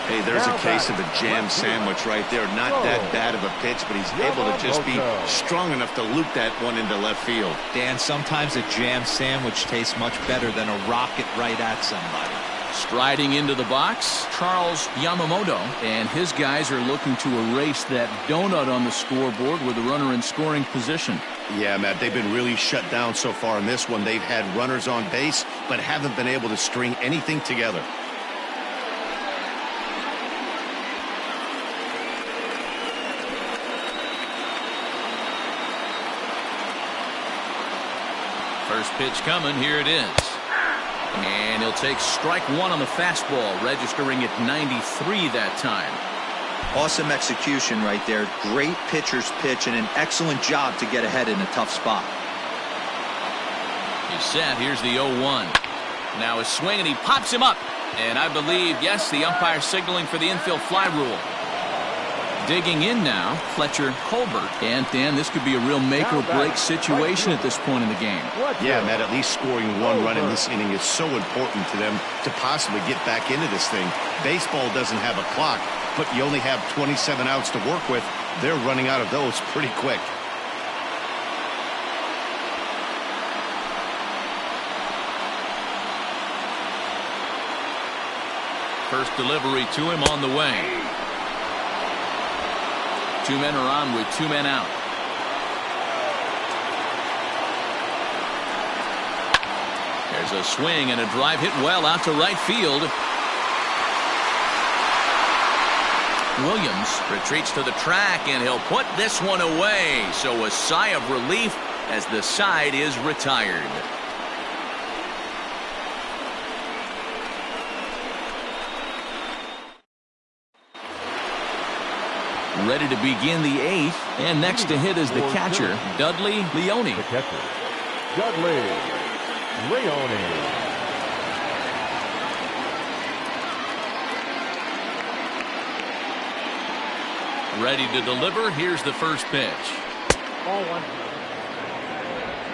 Hey, there's a case of a jam sandwich right there. Not that bad of a pitch, but he's able to just be strong enough to loop that one into left field. Dan, sometimes a jam sandwich tastes much better than a rocket right at somebody. Striding into the box, Charles Yamamoto, and his guys are looking to erase that donut on the scoreboard with a runner in scoring position. Yeah, Matt, they've been really shut down so far in this one. They've had runners on base, but haven't been able to string anything together. First pitch coming. Here it is. And he'll take strike one on the fastball, registering at 93 that time. Awesome execution right there. Great pitcher's pitch and an excellent job to get ahead in a tough spot. He's set. Here's the 0-1. Now a swing, and he pops him up. And I believe, yes, the umpire signaling for the infield fly rule. Digging in now, Fletcher Colbert. And Dan, this could be a real make or break situation at this point in the game. Yeah, Matt, at least scoring one run in this inning is so important to them to possibly get back into this thing. Baseball doesn't have a clock, but you only have 27 outs to work with. They're running out of those pretty quick. First delivery to him on the way. Two men are on with two men out. There's a swing and a drive hit well out to right field. Williams retreats to the track, and he'll put this one away. So a sigh of relief as the side is retired. Ready to begin the eighth, and next to hit is the catcher, Dudley Leone. The catcher, Dudley Leone. Ready to deliver. Here's the first pitch. Ball one.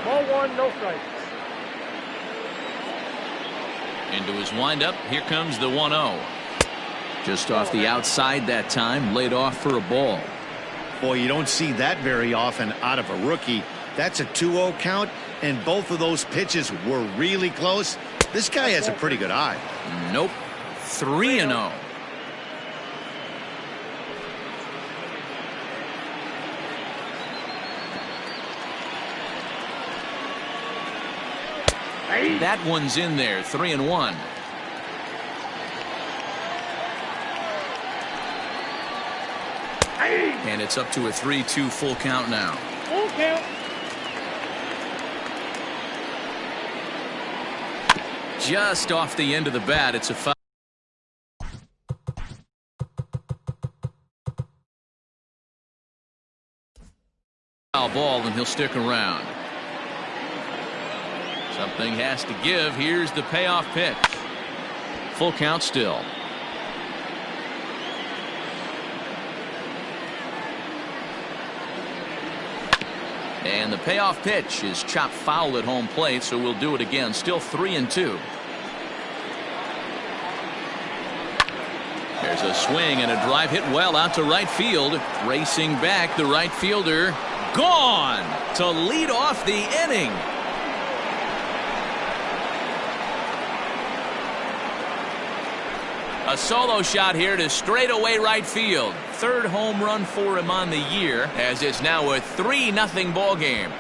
Ball one, no strikes. Into his windup. Here comes the 1-0. Just off the outside that time, laid off for a ball. Boy, you don't see that very often out of a rookie. That's a 2-0 count, and both of those pitches were really close. This guy has a pretty good eye. Nope. 3-0. That one's in there. 3-1. And it's up to a 3-2 full count now. Full count. Just off the end of the bat, it's a foul. Ball, and he'll stick around. Something has to give. Here's the payoff pitch. Full count still. And the payoff pitch is chopped foul at home plate, so we'll do it again. Still 3-2. There's a swing and a drive hit well out to right field. Racing back, the right fielder gone to lead off the inning. A solo shot here to straightaway right field. Third home run for him on the year, as it's now a 3-0 ball game.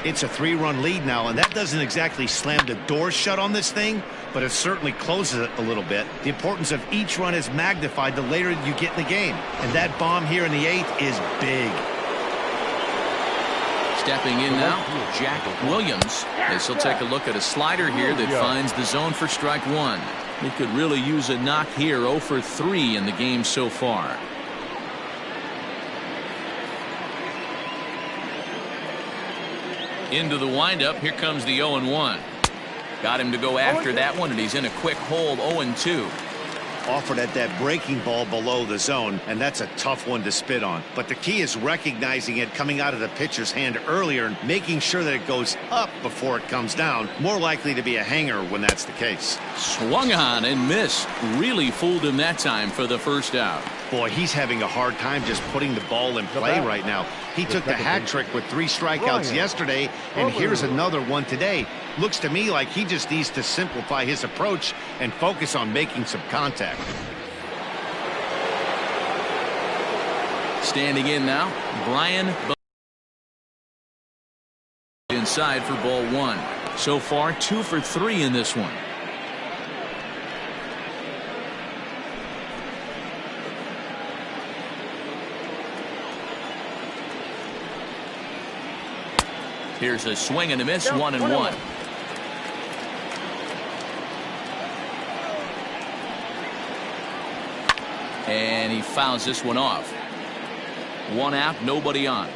It's a 3-run lead now, and that doesn't exactly slam the door shut on this thing, but it certainly closes it a little bit. The importance of each run is magnified the later you get in the game, and that bomb here in the 8th is big. Stepping in now, Jack Williams. As he'll take a look at a slider here that finds the zone for strike one. He could really use a knock here. 0 for 3 in the game so far. Into the windup. Here comes the 0-1. Got him to go after that one, and he's in a quick hold. 0-2. Offered at that breaking ball below the zone, and that's a tough one to spit on. But the key is recognizing it coming out of the pitcher's hand earlier and making sure that it goes up before it comes down. More likely to be a hanger when that's the case. Swung on and missed. Really fooled him that time for the first out. Boy, he's having a hard time just putting the ball in play right now. He took the hat trick with 3 strikeouts yesterday, and here's another one today. Looks to me like he just needs to simplify his approach and focus on making some contact. Standing in now, Brian inside for ball 1. So far 2 for 3 in this one. Here's a swing and a miss. 1-1. And he fouls this one off. 1 out, nobody on.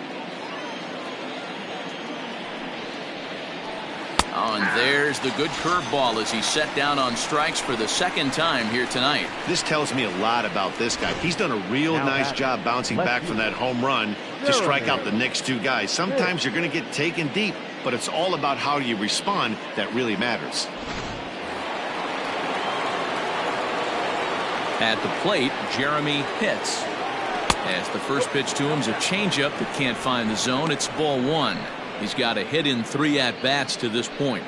Oh, and there's the good curveball as he set down on strikes for the second time here tonight. This tells me a lot about this guy. He's done a real nice job bouncing back from that home run to strike out the next 2 guys. Sometimes you're going to get taken deep, but it's all about how you respond that really matters. At the plate, Jeremy Pitts. As the first pitch to him is a changeup that can't find the zone. It's ball 1. He's got a hit in 3 at-bats to this point.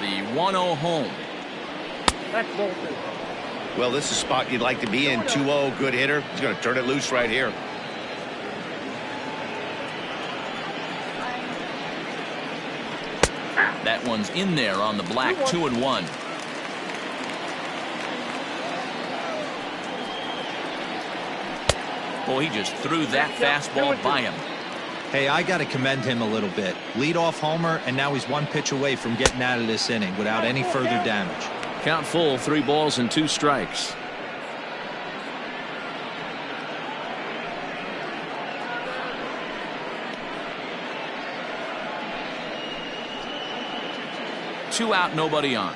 The 1-0 home. That's Bolton. Well, this is a spot you'd like to be in. 2-0, good hitter. He's going to turn it loose right here. That one's in there on the black. 2-1. Oh, he just threw that fastball by him. Hey, I got to commend him a little bit. Leadoff homer, and now he's 1 pitch away from getting out of this inning without any further damage. Count full, 3 balls and 2 strikes. Two out, nobody on.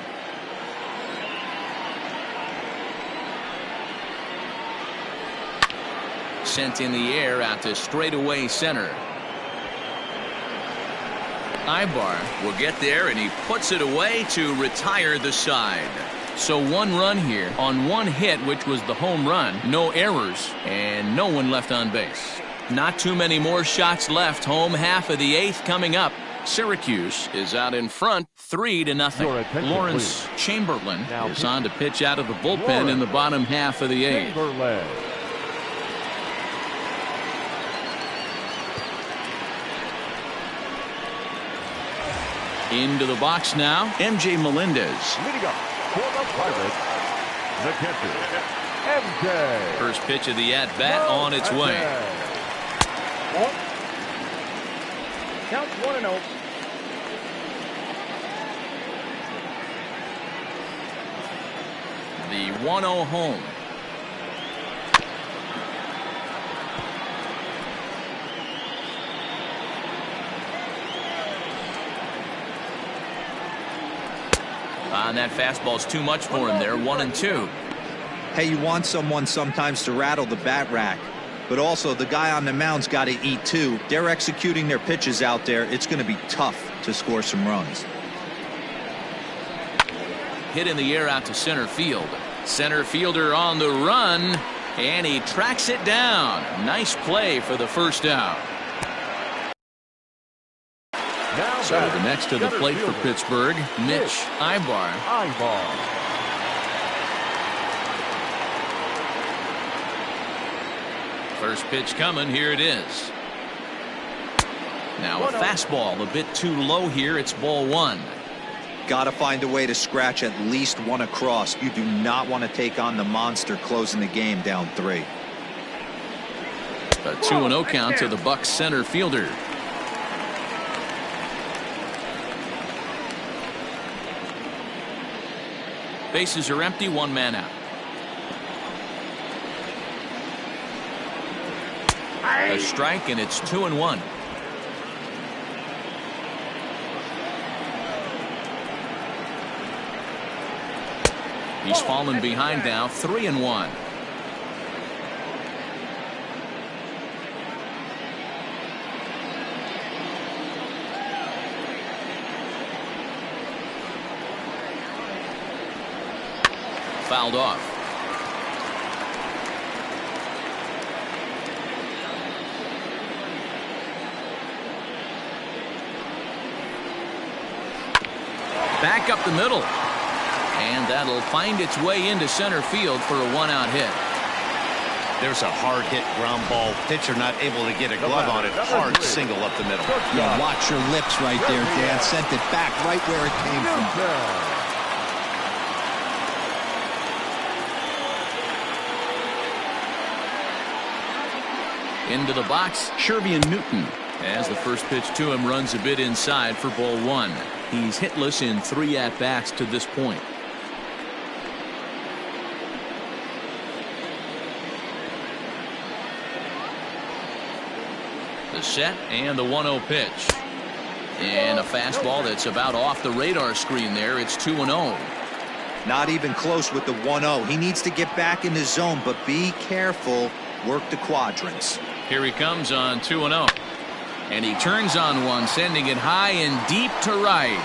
Sent in the air out to straightaway center. Ibar will get there, and he puts it away to retire the side. So 1 run here on 1 hit, which was the home run. No errors and no one left on base. Not too many more shots left. Home half of the 8th coming up. Syracuse is out in front 3-0. Lawrence Chamberlain is on to pitch out of the bullpen in the bottom half of the 8th. Into the box now, MJ Melendez. Leading up for the Pirates, the catcher, MJ. First pitch of the at-bat on its way. Count 1-0. The 1-0 home. And that fastball's too much for him there. 1-2. Hey, you want someone sometimes to rattle the bat rack, but also the guy on the mound's got to eat too. They're executing their pitches out there. It's going to be tough to score some runs. Hit in the air out to center field. Center fielder on the run, and he tracks it down. Nice play for the first out. So the next to the plate for Pittsburgh, Mitch Ibar. First pitch coming. Here it is. Now a fastball a bit too low here. It's ball one. Got to find a way to scratch at least one across. You do not want to take on the monster closing the game down 3. A 2-0 count to the Bucs center fielder. Bases are empty. 1 man out. A strike, and it's 2-1. He's fallen behind now. 3-1. Fouled off. Back up the middle. And that'll find its way into center field for a 1-out hit. There's a hard hit ground ball. Pitcher not able to get a glove on it. Hard single up the middle. Yeah, watch your lips right there, Dan. Sent it back right where it came from. Into the box, Sherby and Newton. As the first pitch to him runs a bit inside for ball one. He's hitless in 3 at-bats to this point. The set and the 1-0 pitch. And a fastball that's about off the radar screen there. It's 2-0. Not even close with the 1-0. He needs to get back in the zone, but be careful. Work the quadrants. Here he comes on 2-0. And he turns on one, sending it high and deep to right.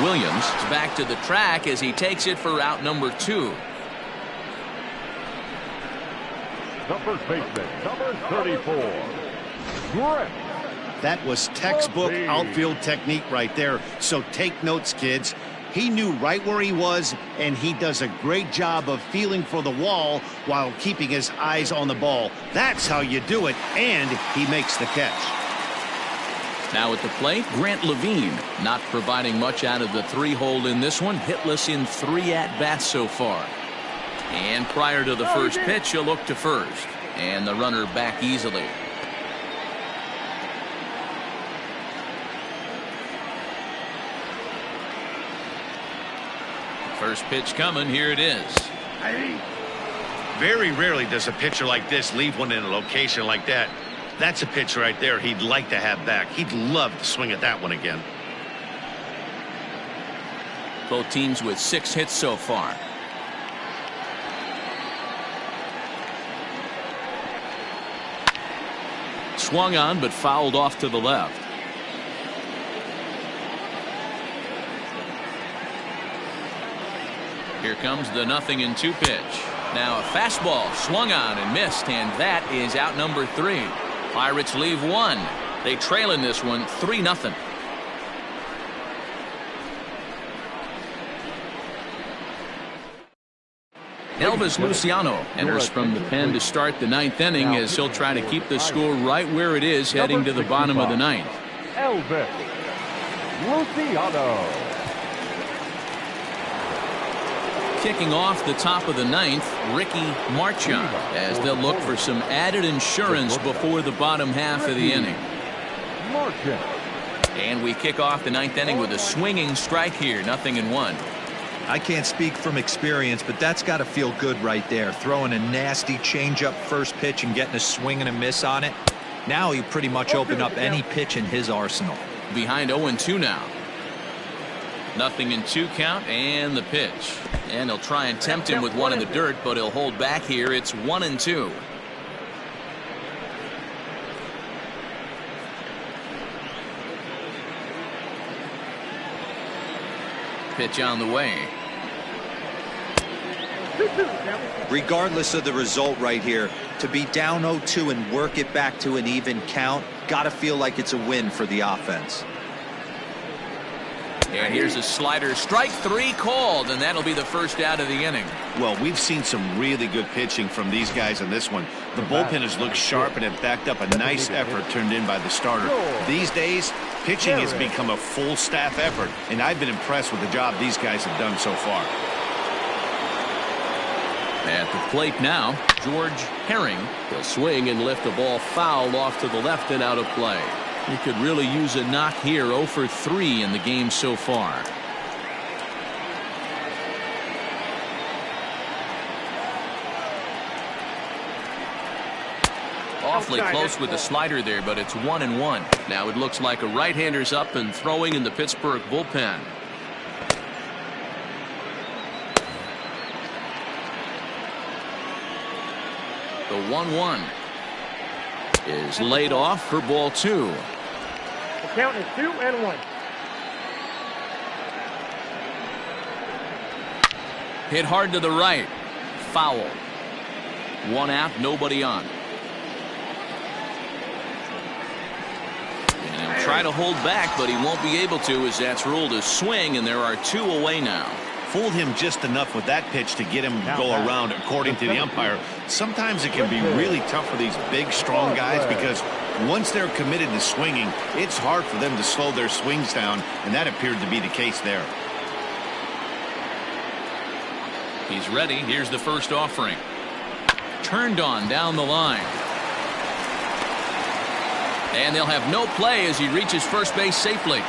Williams is back to the track as he takes it for out number 2. The first baseman, number 34. Griff. That was textbook outfield technique right there. So take notes, kids. He knew right where he was, and he does a great job of feeling for the wall while keeping his eyes on the ball. That's how you do it, and he makes the catch. Now at the plate, Grant Levine, not providing much out of the 3-hole in this one. Hitless in 3 at-bats so far. And prior to the first pitch, he'll look to first. And the runner back easily. First pitch coming. Here it is. Very rarely does a pitcher like this leave one in a location like that. That's a pitch right there he'd like to have back. He'd love to swing at that one again. Both teams with 6 hits so far. Swung on, but fouled off to the left. Here comes the 0-2 pitch. Now a fastball swung on and missed, and that is out number 3. Pirates leave 1. They trail in this one 3-0. Elvis Luciano enters from the pen to start the 9th inning as he'll try to keep the score right where it is heading to the bottom of the 9th. Elvis Luciano. Kicking off the top of the 9th, Ricky Marchand, as they'll look for some added insurance before the bottom half of the inning. And we kick off the 9th inning with a swinging strike here, 0-1. I can't speak from experience, but that's got to feel good right there. Throwing a nasty changeup first pitch and getting a swing and a miss on it. Now he pretty much opened up any pitch in his arsenal. Behind 0-2 now. 0-2 count and the pitch. And he'll try and tempt him with one in the dirt, but he'll hold back here. It's 1-2. Pitch on the way. Regardless of the result right here, to be down 0-2 and work it back to an even count, got to feel like it's a win for the offense. And here's a slider. Strike 3 called, and that'll be the first out of the inning. Well, we've seen some really good pitching from these guys in this one. The bullpen has looked sharp and it backed up a nice effort turned in by the starter. These days, pitching has become a full staff effort, and I've been impressed with the job these guys have done so far. At the plate now, George Herring. He'll swing and lift the ball foul off to the left and out of play. He could really use a knock here. 0 for 3 in the game so far. Awfully close with the slider there, but it's 1-1. Now it looks like a right-hander's up and throwing in the Pittsburgh bullpen. The 1-1 is laid off for ball 2. The count is 2-1. Hit hard to the right. Foul. 1 out, nobody on. And he'll try to hold back, but he won't be able to, as that's ruled a swing, and there are 2 away now. Fooled him just enough with that pitch to get him to go around, according to the umpire. Sometimes it can be really tough for these big, strong guys because once they're committed to swinging, it's hard for them to slow their swings down, and that appeared to be the case there. He's ready. Here's the first offering. Turned on down the line. And they'll have no play as he reaches first base safely.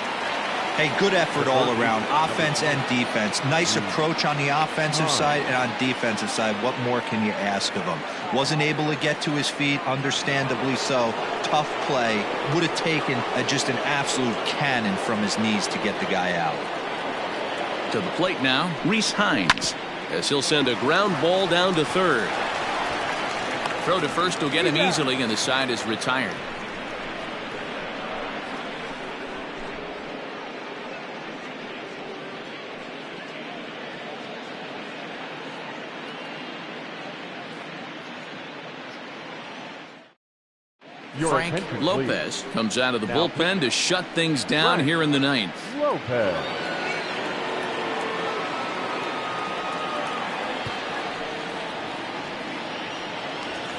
Hey, good effort all around, offense and defense. Nice approach on the offensive side, and on defensive side, what more can you ask of him? Wasn't able to get to his feet, understandably so. Tough play. Would have taken just an absolute cannon from his knees to get the guy out. To the plate now, Reese Hines, as he'll send a ground ball down to third. Throw to first will get him easily, and the side is retired. Frank Lopez comes out of the bullpen to shut things down here in the 9th. Lopez.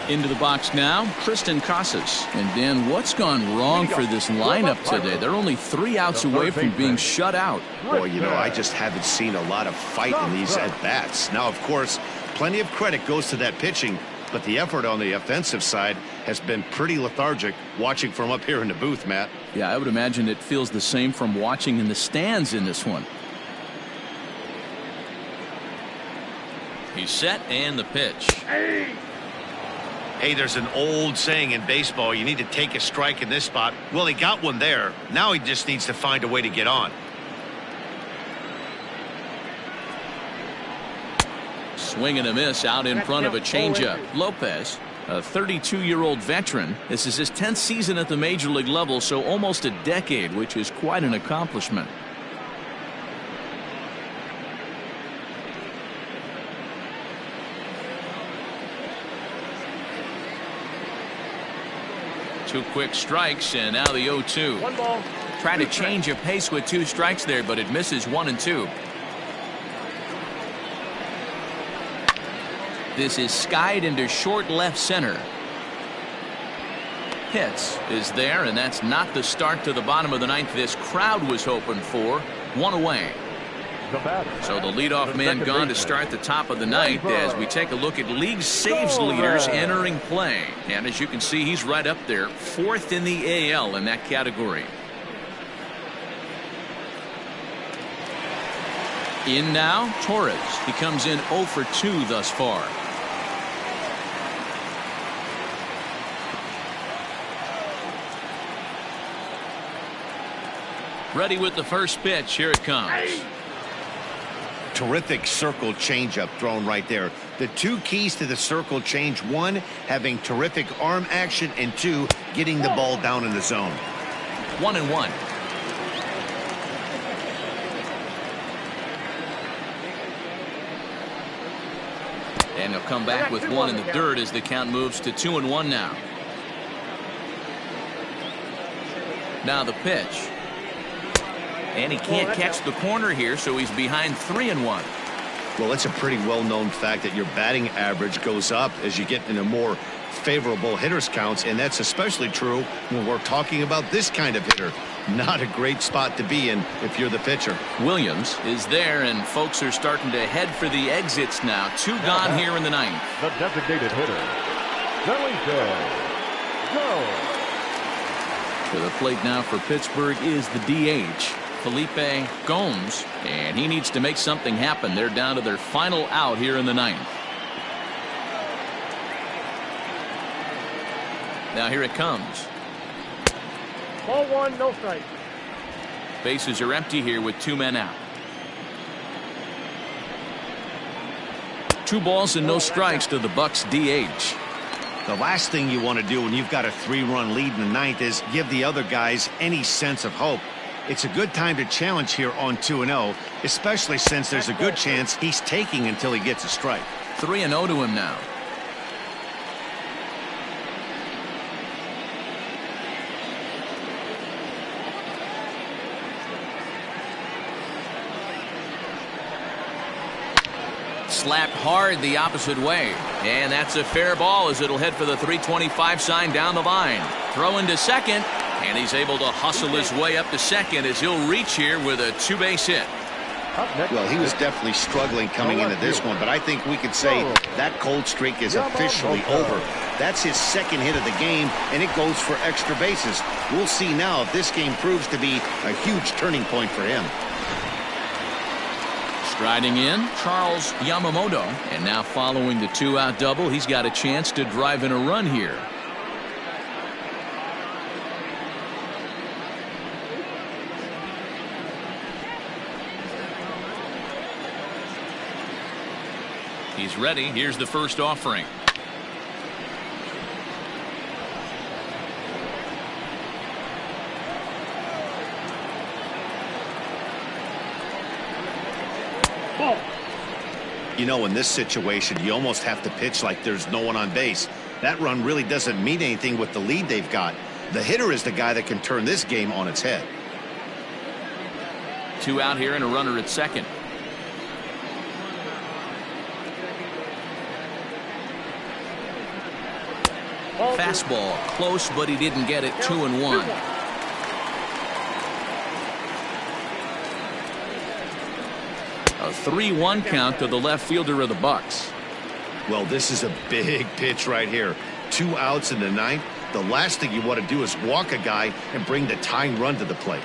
Into the box now, Tristan Casas. And Dan, what's gone wrong for this lineup today? They're only 3 outs away from being shut out. Boy, you know, I just haven't seen a lot of fight in these at-bats. Now, of course, plenty of credit goes to that pitching, but the effort on the offensive side has been pretty lethargic watching from up here in the booth, Matt. Yeah, I would imagine it feels the same from watching in the stands in this one. He's set and the pitch. Hey, there's an old saying in baseball, you need to take a strike in this spot. Well, he got one there. Now he just needs to find a way to get on. Swing and a miss out in front of a changeup. Lopez, a 32-year-old veteran. This is his 10th season at the major league level, so almost a decade, which is quite an accomplishment. Two quick strikes, and now the 0-2. 1 ball. Trying to change a pace with 2 strikes there, but it misses 1 and 2. This is skied into short left center. Hits is there, and that's not the start to the bottom of the 9th this crowd was hoping for. 1 away. So the leadoff man gone to start the top of the 9th as we take a look at league saves leaders entering play. And as you can see, he's right up there, 4th in the AL in that category. In now, Torres. He comes in 0 for 2 thus far. Ready with the first pitch. Here it comes. Terrific circle changeup thrown right there. The two keys to the circle change: one, having terrific arm action, and two, getting the ball down in the zone. 1-1. And he'll come back with one in the dirt as the count moves to 2-1 now. Now the pitch. And he can't catch the corner here, so he's behind 3-1. Well, it's a pretty well-known fact that your batting average goes up as you get into more favorable hitters counts, and that's especially true when we're talking about this kind of hitter. Not a great spot to be in if you're the pitcher. Williams is there, and folks are starting to head for the exits now. 2 gone here in the 9th. The designated hitter, go. To the plate now for Pittsburgh is the DH, Felipe Gomes, and he needs to make something happen. They're down to their final out here in the 9th. Now here it comes. Ball 1, no strike. Bases are empty here with 2 men out. 2 balls and no strikes to the Bucks DH. The last thing you want to do when you've got a 3-run lead in the 9th is give the other guys any sense of hope. It's a good time to challenge here on 2-0, especially since there's a good chance he's taking until he gets a strike. 3-0 to him now. Slapped hard the opposite way, and that's a fair ball as it'll head for the 325 sign down the line. Throw into second, and he's able to hustle his way up to second as he'll reach here with a 2-base hit. Well, he was definitely struggling coming into this one, but I think we could say that cold streak is officially over. That's his second hit of the game, and it goes for extra bases. We'll see now if this game proves to be a huge turning point for him. Striding in, Charles Yamamoto, and now following the 2-out double, he's got a chance to drive in a run here. He's ready. Here's the first offering. You know, in this situation, you almost have to pitch like there's no one on base. That run really doesn't mean anything with the lead they've got. The hitter is the guy that can turn this game on its head. 2 out here and a runner at second. Fastball close, but he didn't get it. 2-1. A 3-1 count to the left fielder of the Bucks. Well, this is a big pitch right here. 2 outs in the 9th. The last thing you want to do is walk a guy and bring the tying run to the plate.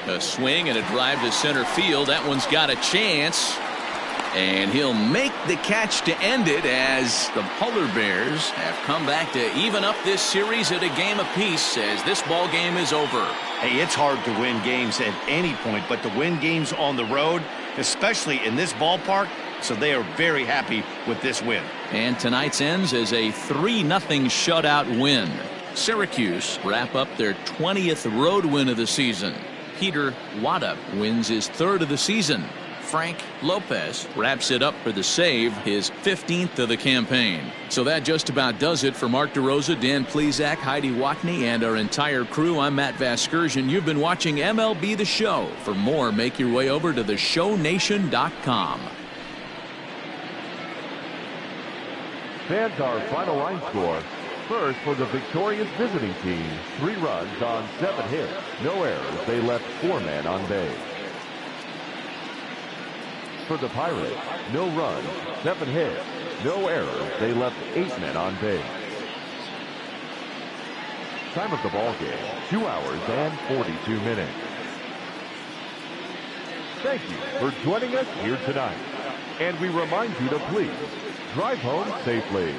A swing and a drive to center field. That one's got a chance. And he'll make the catch to end it as the Polar Bears have come back to even up this series at a game apiece as this ball game is over. Hey, it's hard to win games at any point, but to win games on the road, especially in this ballpark, so they are very happy with this win. And tonight's ends as a 3-0 shutout win. Syracuse wrap up their 20th road win of the season. Peter Wada wins his 3rd of the season. Frank Lopez wraps it up for the save, his 15th of the campaign. So that just about does it for Mark DeRosa, Dan Plesac, Heidi Watney, and our entire crew. I'm Matt Vasgersian. You've been watching MLB The Show. For more, make your way over to theshownation.com. Fans, our final line score. First, for the victorious visiting team, 3 runs on 7 hits, no errors. They left 4 men on base. For the Pirates, no runs, 7 hits, no errors. They left 8 men on base. Time of the ball game, 2 hours and 42 minutes. Thank you for joining us here tonight. And we remind you to please drive home safely.